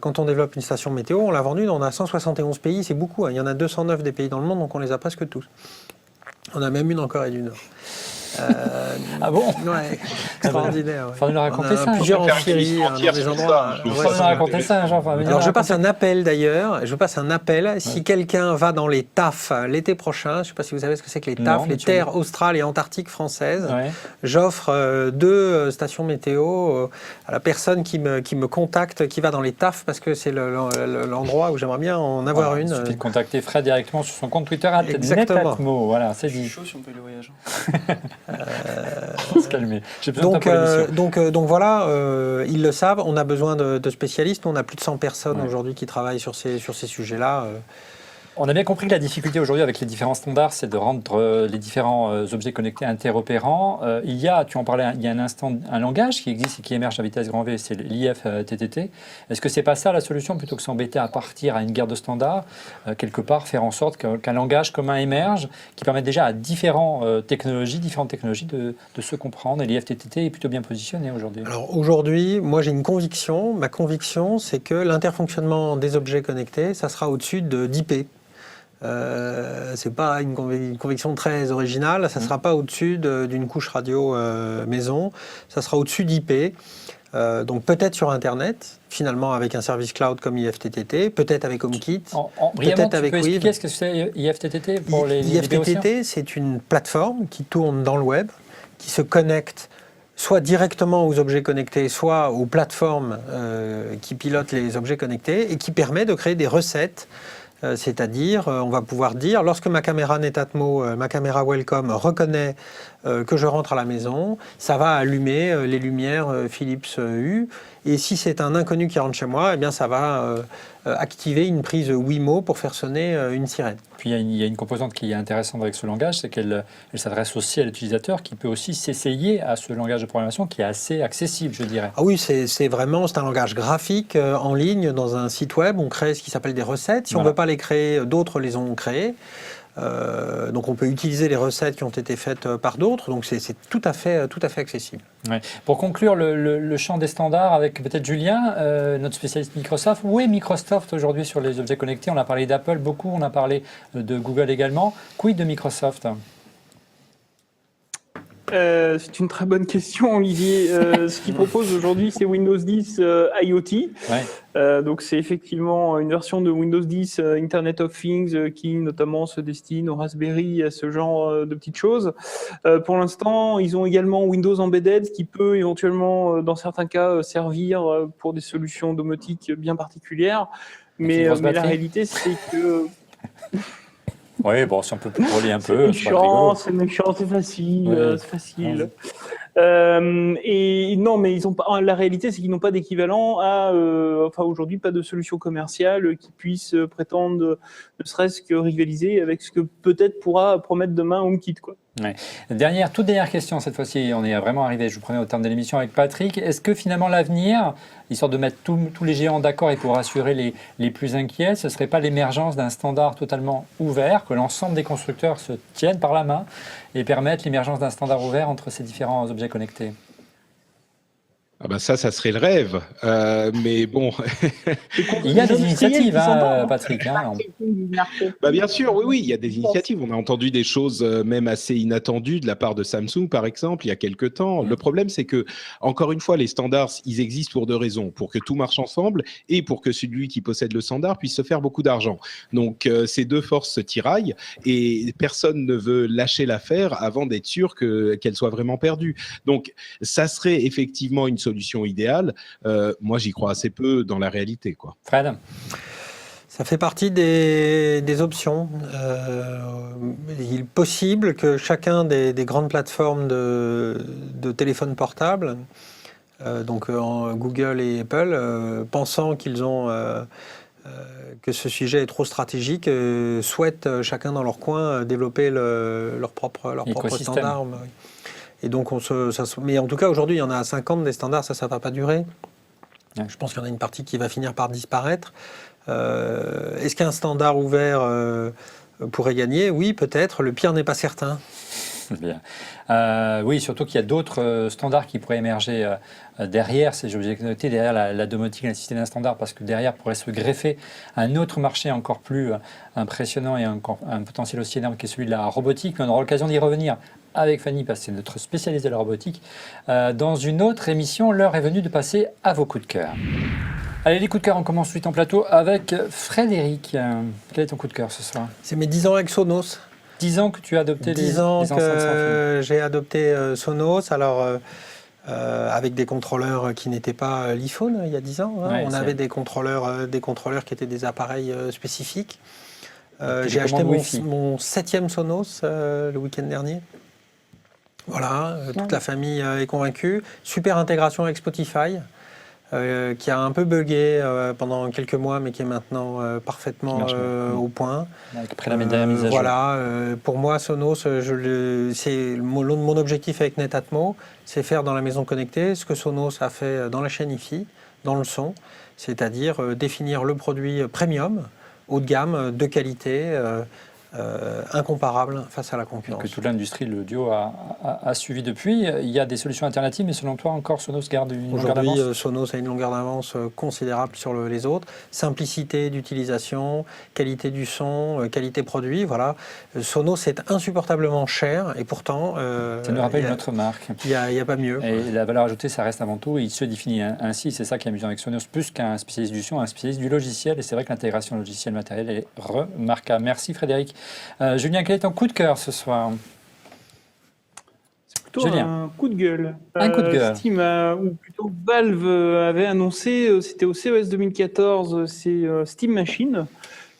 Quand on développe une station météo, on l'a vendue, on a 171 pays, c'est beaucoup. Hein. Il y en a 209 des pays dans le monde, donc on les a presque tous. On a même une en Corée du Nord. Ah bon? Ouais, extraordinaire. Il faudrait nous raconter ça. Plusieurs en Syrie, dans des endroits. Il faudrait nous raconter ça. Alors je passe un appel d'ailleurs. Si quelqu'un va dans les TAF l'été prochain, je ne sais pas si vous savez ce que c'est que les TAF, les terres australes et antarctiques françaises. Ouais. J'offre 2 stations météo à la personne qui me contacte, qui va dans les TAF, parce que c'est l'endroit où j'aimerais bien en avoir une. Il suffit de contacter Fred directement sur son compte Twitter. Exactement. Voilà, c'est dit. C'est chaud si on peut les voyager. Se calmer. Donc voilà, ils le savent, on a besoin de spécialistes, on a plus de 100 personnes aujourd'hui qui travaillent sur ces sujets-là. On a bien compris que la difficulté aujourd'hui avec les différents standards, c'est de rendre les différents objets connectés interopérants. Il y a, tu en parlais il y a un instant, un langage qui existe et qui émerge à vitesse grand V, c'est l'IFTTT. Est-ce que c'est pas ça la solution, plutôt que s'embêter à partir à une guerre de standards, quelque part faire en sorte qu'un langage commun émerge, qui permette déjà à différentes technologies de se comprendre, et l'IFTTT est plutôt bien positionné aujourd'hui? Alors aujourd'hui, moi j'ai une conviction. Ma conviction, c'est que l'interfonctionnement des objets connectés, ça sera au-dessus d'IP. C'est pas une conviction très originale, ça ne sera pas au-dessus d'une couche radio maison, ça sera au-dessus d'IP. Donc peut-être sur Internet, finalement avec un service cloud comme IFTTT, peut-être avec HomeKit, peut-être avec Wiv. Expliquer ce que c'est IFTTT pour les IFTTT, c'est une plateforme qui tourne dans le web, qui se connecte soit directement aux objets connectés, soit aux plateformes qui pilotent les objets connectés, et qui permet de créer des recettes. C'est-à-dire, on va pouvoir dire, lorsque ma caméra Netatmo, ma caméra Welcome reconnaît que je rentre à la maison, ça va allumer les lumières Philips Hue. Et si c'est un inconnu qui rentre chez moi, eh bien ça va activer une prise Wimo pour faire sonner une sirène. Puis il y a une composante qui est intéressante avec ce langage, c'est qu'elle s'adresse aussi à l'utilisateur qui peut aussi s'essayer à ce langage de programmation qui est assez accessible, je dirais. Ah oui, c'est un langage graphique en ligne dans un site web. On crée ce qui s'appelle des recettes. Si on ne veut pas les créer, d'autres les ont créées. Donc on peut utiliser les recettes qui ont été faites par d'autres, donc c'est tout à fait accessible. Ouais. Pour conclure le champ des standards avec peut-être Julien, notre spécialiste Microsoft. Où est Microsoft aujourd'hui sur les objets connectés? On a parlé d'Apple beaucoup, on a parlé de Google également. Quid de Microsoft? C'est une très bonne question, Olivier. Ce qu'ils proposent aujourd'hui, c'est Windows 10 IoT. Ouais. Donc, c'est effectivement une version de Windows 10 Internet of Things qui, notamment, se destine au Raspberry, à ce genre de petites choses. Pour l'instant, ils ont également Windows Embedded qui peut éventuellement, dans certains cas, servir pour des solutions domotiques bien particulières. Mais la réalité, c'est que... Oui, bon, si on peut contrôler un peu, c'est pas méchant, rigolo. c'est méchant, c'est facile, Ouais. c'est facile. Et non, mais ils ont pas. La réalité, c'est qu'ils n'ont pas d'équivalent à, enfin aujourd'hui, pas de solution commerciale qui puisse prétendre, ne serait-ce que rivaliser avec ce que peut-être pourra promettre demain HomeKit, quoi. Ouais. Toute dernière question cette fois-ci, on est vraiment arrivé, je vous prenais au terme de l'émission avec Patrick. Est-ce que finalement l'avenir, histoire de mettre tous les géants d'accord et pour rassurer les plus inquiets, ce ne serait pas l'émergence d'un standard totalement ouvert, que l'ensemble des constructeurs se tiennent par la main et permettent l'émergence d'un standard ouvert entre ces différents objets connectés? Ah bah ça serait le rêve. Mais bon, Il y a des Les initiatives, industriels qui Patrick. bah bien sûr, oui, il y a des initiatives. On a entendu des choses même assez inattendues de la part de Samsung, par exemple, il y a quelques temps. Le problème, c'est que, encore une fois, les standards, ils existent pour deux raisons. Pour que tout marche ensemble et pour que celui qui possède le standard puisse se faire beaucoup d'argent. Donc, ces deux forces se tiraillent et personne ne veut lâcher l'affaire avant d'être sûr qu'elle soit vraiment perdue. Donc, ça serait effectivement une solution idéale. Moi, j'y crois assez peu dans la réalité, quoi. Fred? Ça fait partie des options. Il est possible que chacun des grandes plateformes de téléphones portables, donc Google et Apple, pensant qu'ils ont que ce sujet est trop stratégique, souhaitent chacun dans leur coin développer leur propre standard. Et donc, mais en tout cas, aujourd'hui, il y en a 50 des standards, ça ne va pas durer. Ouais. Je pense qu'il y en a une partie qui va finir par disparaître. Est-ce qu'un standard ouvert pourrait gagner? Oui, peut-être. Le pire n'est pas certain. Bien. Oui, surtout qu'il y a d'autres standards qui pourraient émerger derrière ces objets connectés, derrière la domotique, la nécessité d'un standard, parce que derrière pourrait se greffer un autre marché encore plus impressionnant et un potentiel aussi énorme qui est celui de la robotique. Mais on aura l'occasion d'y revenir avec Fanny, parce que c'est notre spécialiste de la robotique. Dans une autre émission, l'heure est venue de passer à vos coups de cœur. Allez, les coups de cœur, on commence suite en plateau avec Frédéric. Quel est ton coup de cœur ce soir? C'est mes 10 ans avec Sonos. 10 ans que tu as adopté 10 ans que j'ai adopté Sonos, alors avec des contrôleurs qui n'étaient pas l'iPhone il y a 10 ans. Hein. Ouais, on avait des contrôleurs qui étaient des appareils spécifiques. J'ai acheté mon 7e Sonos le week-end dernier. Voilà, toute la famille est convaincue. Super intégration avec Spotify. Qui a un peu bugué pendant quelques mois, mais qui est maintenant parfaitement au point. Après la dernière mise à jour. Voilà, pour moi, Sonos, mon objectif avec Netatmo, c'est faire dans la maison connectée ce que Sonos a fait dans la chaîne hi-fi, dans le son, c'est-à-dire définir le produit premium, haut de gamme, de qualité, incomparable face à la concurrence. Que toute l'industrie, le duo, a suivi depuis. Il y a des solutions alternatives, mais selon toi, encore Sonos garde une longueur d'avance? Aujourd'hui, Sonos a une longueur d'avance considérable sur les autres. Simplicité d'utilisation, qualité du son, qualité produit, voilà. Sonos est insupportablement cher et pourtant... ça nous rappelle une autre marque. Il n'y a pas mieux. Et la valeur ajoutée, ça reste avant tout. Il se définit ainsi. C'est ça qui est amusant avec Sonos, plus qu'un spécialiste du son, un spécialiste du logiciel. Et c'est vrai que l'intégration logiciel matériel est remarquable. Merci Frédéric. Julien, quel est ton coup de cœur ce soir? C'est plutôt un coup de gueule. Un coup de gueule. Steam, ou plutôt Valve avait annoncé, c'était au CES 2014, c'est Steam Machine,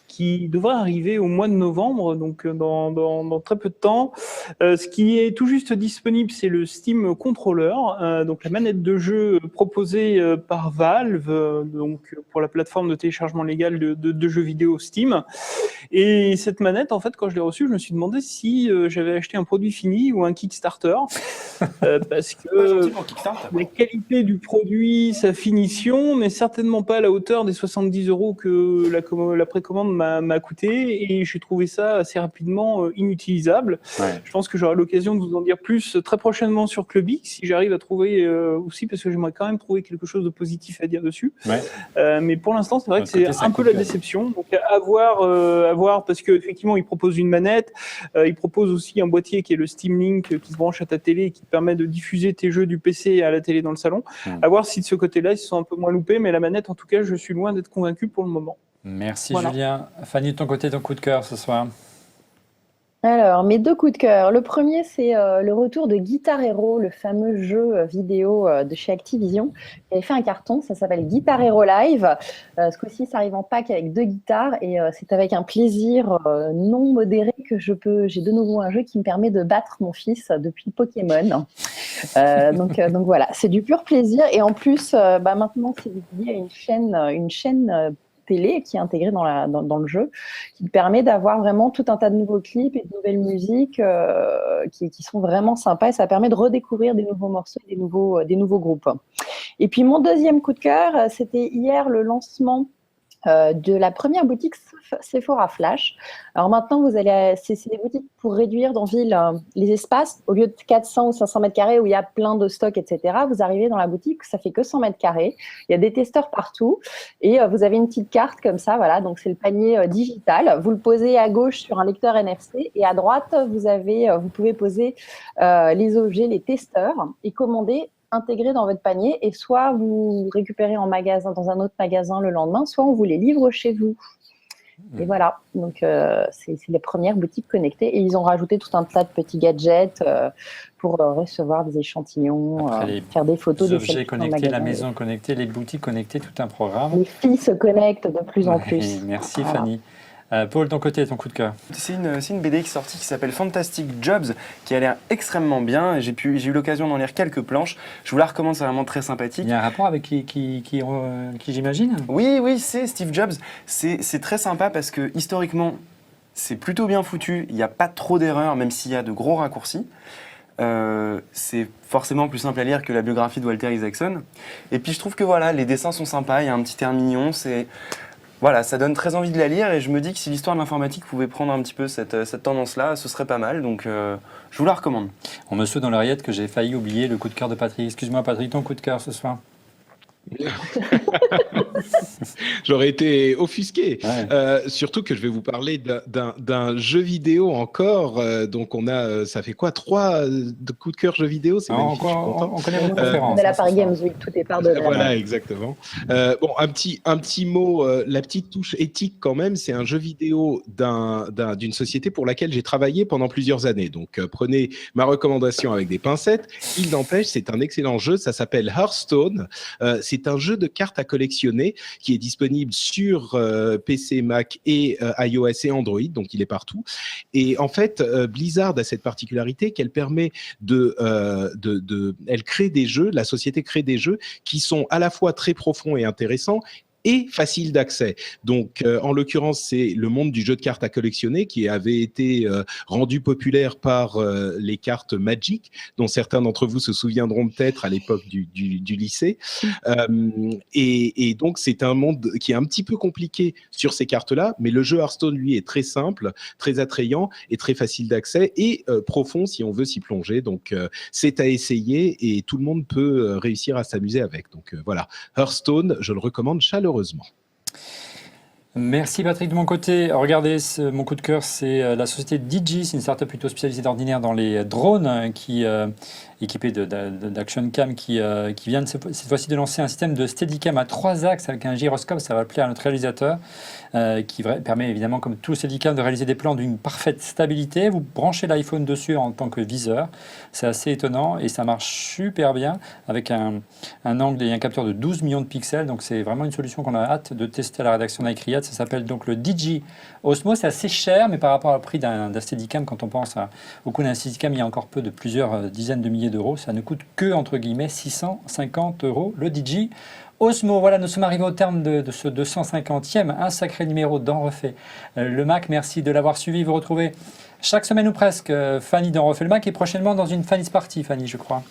qui devrait arriver au mois de novembre, donc dans très peu de temps. Ce qui est tout juste disponible, c'est le Steam Controller, donc la manette de jeu proposée par Valve, donc pour la plateforme de téléchargement légal de jeux vidéo Steam. Et cette manette, en fait, quand je l'ai reçue, je me suis demandé si j'avais acheté un produit fini ou un Kickstarter, parce que la qualité du produit, sa finition n'est certainement pas à la hauteur des 70 € que la précommande m'a coûté, et j'ai trouvé ça assez rapidement inutilisable. Ouais. Je pense que j'aurai l'occasion de vous en dire plus très prochainement sur Clubix, si j'arrive à trouver aussi, parce que j'aimerais quand même trouver quelque chose de positif à dire dessus. Ouais. Mais pour l'instant, c'est vrai que c'est un peu la déception. Donc à voir, parce qu'effectivement, ils proposent une manette, ils proposent aussi un boîtier qui est le Steam Link, qui se branche à ta télé et qui te permet de diffuser tes jeux du PC à la télé dans le salon. À voir si de ce côté-là, ils se sont un peu moins loupés, mais la manette, en tout cas, je suis loin d'être convaincu pour le moment. Merci Julien. Fanny, de ton côté, ton coup de cœur ce soir? Alors, mes 2 coups de cœur. Le premier, c'est le retour de Guitar Hero, le fameux jeu vidéo de chez Activision. Il avait fait un carton, ça s'appelle Guitar Hero Live. Ce coup-ci, ça arrive en pack avec 2 guitares et c'est avec un plaisir non modéré que j'ai de nouveau un jeu qui me permet de battre mon fils depuis Pokémon. Donc voilà, c'est du pur plaisir. Et en plus, maintenant, c'est lié à une chaîne télé qui est intégrée dans le jeu, qui permet d'avoir vraiment tout un tas de nouveaux clips et de nouvelles musiques qui sont vraiment sympas et ça permet de redécouvrir des nouveaux morceaux et des nouveaux groupes. Et puis mon deuxième coup de cœur, c'était hier le lancement de la première boutique Sephora Flash. Alors maintenant, c'est des boutiques pour réduire dans ville les espaces. Au lieu de 400 ou 500 mètres carrés où il y a plein de stocks, etc., vous arrivez dans la boutique, ça fait que 100 mètres carrés. Il y a des testeurs partout et vous avez une petite carte comme ça, voilà. Donc c'est le panier digital. Vous le posez à gauche sur un lecteur NFC et à droite, vous pouvez poser les objets, les testeurs et commander intégrés dans votre panier et soit vous récupérez en magasin dans un autre magasin le lendemain, soit on vous les livre chez vous. Et voilà, donc c'est les premières boutiques connectées et ils ont rajouté tout un tas de petits gadgets pour recevoir des échantillons, faire des photos, des objets connectés, la maison connectée, les boutiques connectées, tout un programme. Les filles se connectent de plus en plus. Merci voilà. Fanny. Paul, ton côté, ton coup de cœur. C'est une BD qui est sortie qui s'appelle Fantastic Jobs, qui a l'air extrêmement bien. J'ai eu l'occasion d'en lire quelques planches. Je vous la recommande, c'est vraiment très sympathique. Il y a un rapport avec qui j'imagine ? Oui, c'est Steve Jobs. C'est très sympa parce que historiquement, c'est plutôt bien foutu. Il n'y a pas trop d'erreurs, même s'il y a de gros raccourcis. C'est forcément plus simple à lire que la biographie de Walter Isaacson. Et puis je trouve que voilà, les dessins sont sympas, il y a un petit air mignon, voilà, ça donne très envie de la lire et je me dis que si l'histoire de l'informatique pouvait prendre un petit peu cette tendance-là, ce serait pas mal, donc je vous la recommande. On me souhaite dans l'oreillette que j'ai failli oublier le coup de cœur de Patrick. Excuse-moi Patrick, ton coup de cœur ce soir. J'aurais été offusqué. Ouais. Surtout que je vais vous parler d'un jeu vidéo encore. Donc ça fait quoi, 3 coups de cœur jeux vidéo, c'est magnifique. On connaît votre conférence. De la Paris Games Week, tout est pardonné. Voilà, exactement. Bon, un petit mot, la petite touche éthique quand même. C'est un jeu vidéo d'une société pour laquelle j'ai travaillé pendant plusieurs années. Donc prenez ma recommandation avec des pincettes. Il n'empêche, c'est un excellent jeu. Ça s'appelle Hearthstone. C'est un jeu de cartes à collectionner qui est disponible sur PC, Mac et iOS et Android, donc il est partout. Et en fait, Blizzard a cette particularité qu'elle permet elle crée des jeux, la société crée des jeux qui sont à la fois très profonds et intéressants et facile d'accès. Donc, en l'occurrence, c'est le monde du jeu de cartes à collectionner qui avait été rendu populaire par les cartes Magic, dont certains d'entre vous se souviendront peut-être à l'époque du lycée. Et donc, c'est un monde qui est un petit peu compliqué sur ces cartes-là, mais le jeu Hearthstone, lui, est très simple, très attrayant et très facile d'accès et profond si on veut s'y plonger. Donc, c'est à essayer et tout le monde peut réussir à s'amuser avec. Donc, voilà. Hearthstone, je le recommande chaleureusement. Merci Patrick. De mon côté, regardez, mon coup de cœur, c'est la société Digi. C'est une startup plutôt spécialisée d'ordinaire dans les drones équipée d'Action Cam qui vient cette fois-ci de lancer un système de Steadicam à 3 axes avec un gyroscope. Ça va plaire à notre réalisateur qui permet évidemment, comme tout Steadicam, de réaliser des plans d'une parfaite stabilité. Vous branchez l'iPhone dessus en tant que viseur. C'est assez étonnant et ça marche super bien avec un angle et un capteur de 12 millions de pixels. Donc c'est vraiment une solution qu'on a hâte de tester à la rédaction d'Icriad. Ça s'appelle donc le Digi Osmo. C'est assez cher, mais par rapport au prix d'un Steadicam, quand on pense au coût d'un Steadicam, il y a encore peu de plusieurs dizaines de milliers d'euros. Ça ne coûte que, entre guillemets, 650 €, le Digi Osmo. Voilà, nous sommes arrivés au terme de ce 250e, un sacré numéro d'En Refait le Mac. Merci de l'avoir suivi. Vous retrouvez chaque semaine ou presque Fanny d'En Refait le Mac et prochainement dans une Fanny's Party, Fanny, je crois.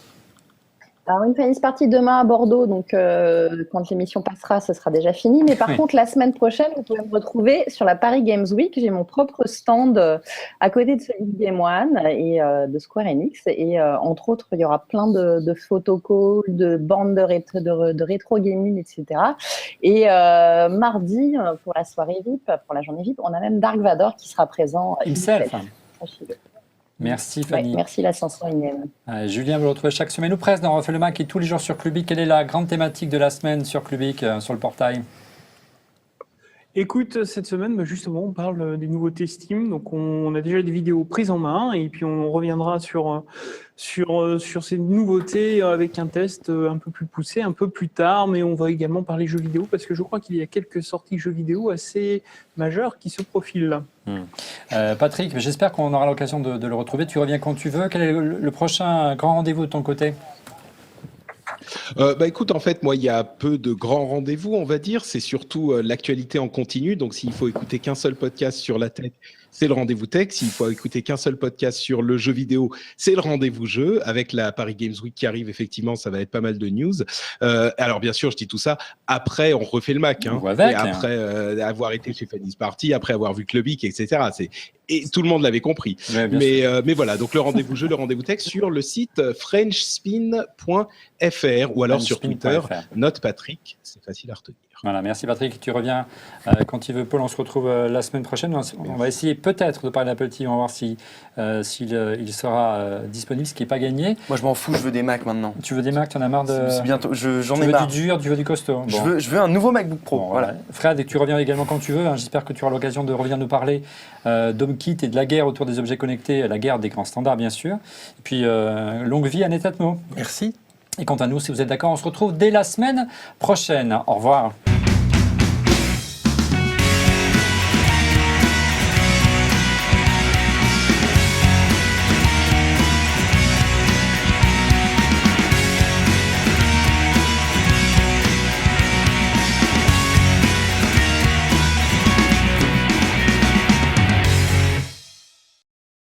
Alors, une Fanny's Party demain à Bordeaux, donc quand l'émission passera, ce sera déjà fini. Mais par contre, la semaine prochaine, vous pouvez me retrouver sur la Paris Games Week. J'ai mon propre stand à côté de celui de Game One et de Square Enix. Et entre autres, il y aura plein de photocalls, de bandes de rétro gaming, etc. Et mardi, pour la soirée VIP, pour la journée VIP, on a même Dark Vador qui sera présent. Himself. Merci Fanny. Ouais, merci l'ascension Inem. Julien, vous le retrouvez chaque semaine ou presque dans Refait le Mac et tous les jours sur Clubic. Quelle est la grande thématique de la semaine sur Clubic, sur le portail ? Écoute, cette semaine, justement, on parle des nouveautés Steam. Donc, on a déjà des vidéos prises en main et puis on reviendra sur ces nouveautés avec un test un peu plus poussé, un peu plus tard. Mais on va également parler jeux vidéo parce que je crois qu'il y a quelques sorties jeux vidéo assez majeures qui se profilent là. Patrick, j'espère qu'on aura l'occasion de le retrouver. Tu reviens quand tu veux. Quel est le prochain grand rendez-vous de ton côté ? Écoute, en fait, moi, il y a peu de grands rendez-vous, on va dire. C'est surtout l'actualité en continu. Donc, s'il faut écouter qu'un seul podcast sur la tech, c'est le rendez-vous tech. S'il faut écouter qu'un seul podcast sur le jeu vidéo, c'est le rendez-vous jeu. Avec la Paris Games Week qui arrive, effectivement, ça va être pas mal de news. Alors, bien sûr, je dis tout ça. Après, on refait le Mac. Hein, avec, et après avoir été chez Fanny's Party, après avoir vu Clubic, etc. Et tout le monde l'avait compris. Ouais, mais voilà, donc le rendez-vous jeu, le rendez-vous tech sur le site frenchspin.fr ou alors sur Twitter, note Patrick, c'est facile à retenir. Voilà, merci Patrick, tu reviens quand tu veux. Paul, on se retrouve la semaine prochaine. On va essayer peut-être de parler d'Apple TV, on va voir s'il sera disponible, ce qui n'est pas gagné. Moi je m'en fous, je veux des Mac maintenant. Tu veux des Mac, tu en as marre de... C'est bientôt, j'en ai tu veux marre. du dur, tu veux du costaud. Bon. Je veux un nouveau MacBook Pro. Bon, voilà. Fred, tu reviens également quand tu veux. J'espère que tu auras l'occasion de revenir nous parler d'HomeKit et de la guerre autour des objets connectés, la guerre des grands standards bien sûr. Et puis longue vie à Netatmo. Merci. Et quant à nous, si vous êtes d'accord, on se retrouve dès la semaine prochaine. Au revoir.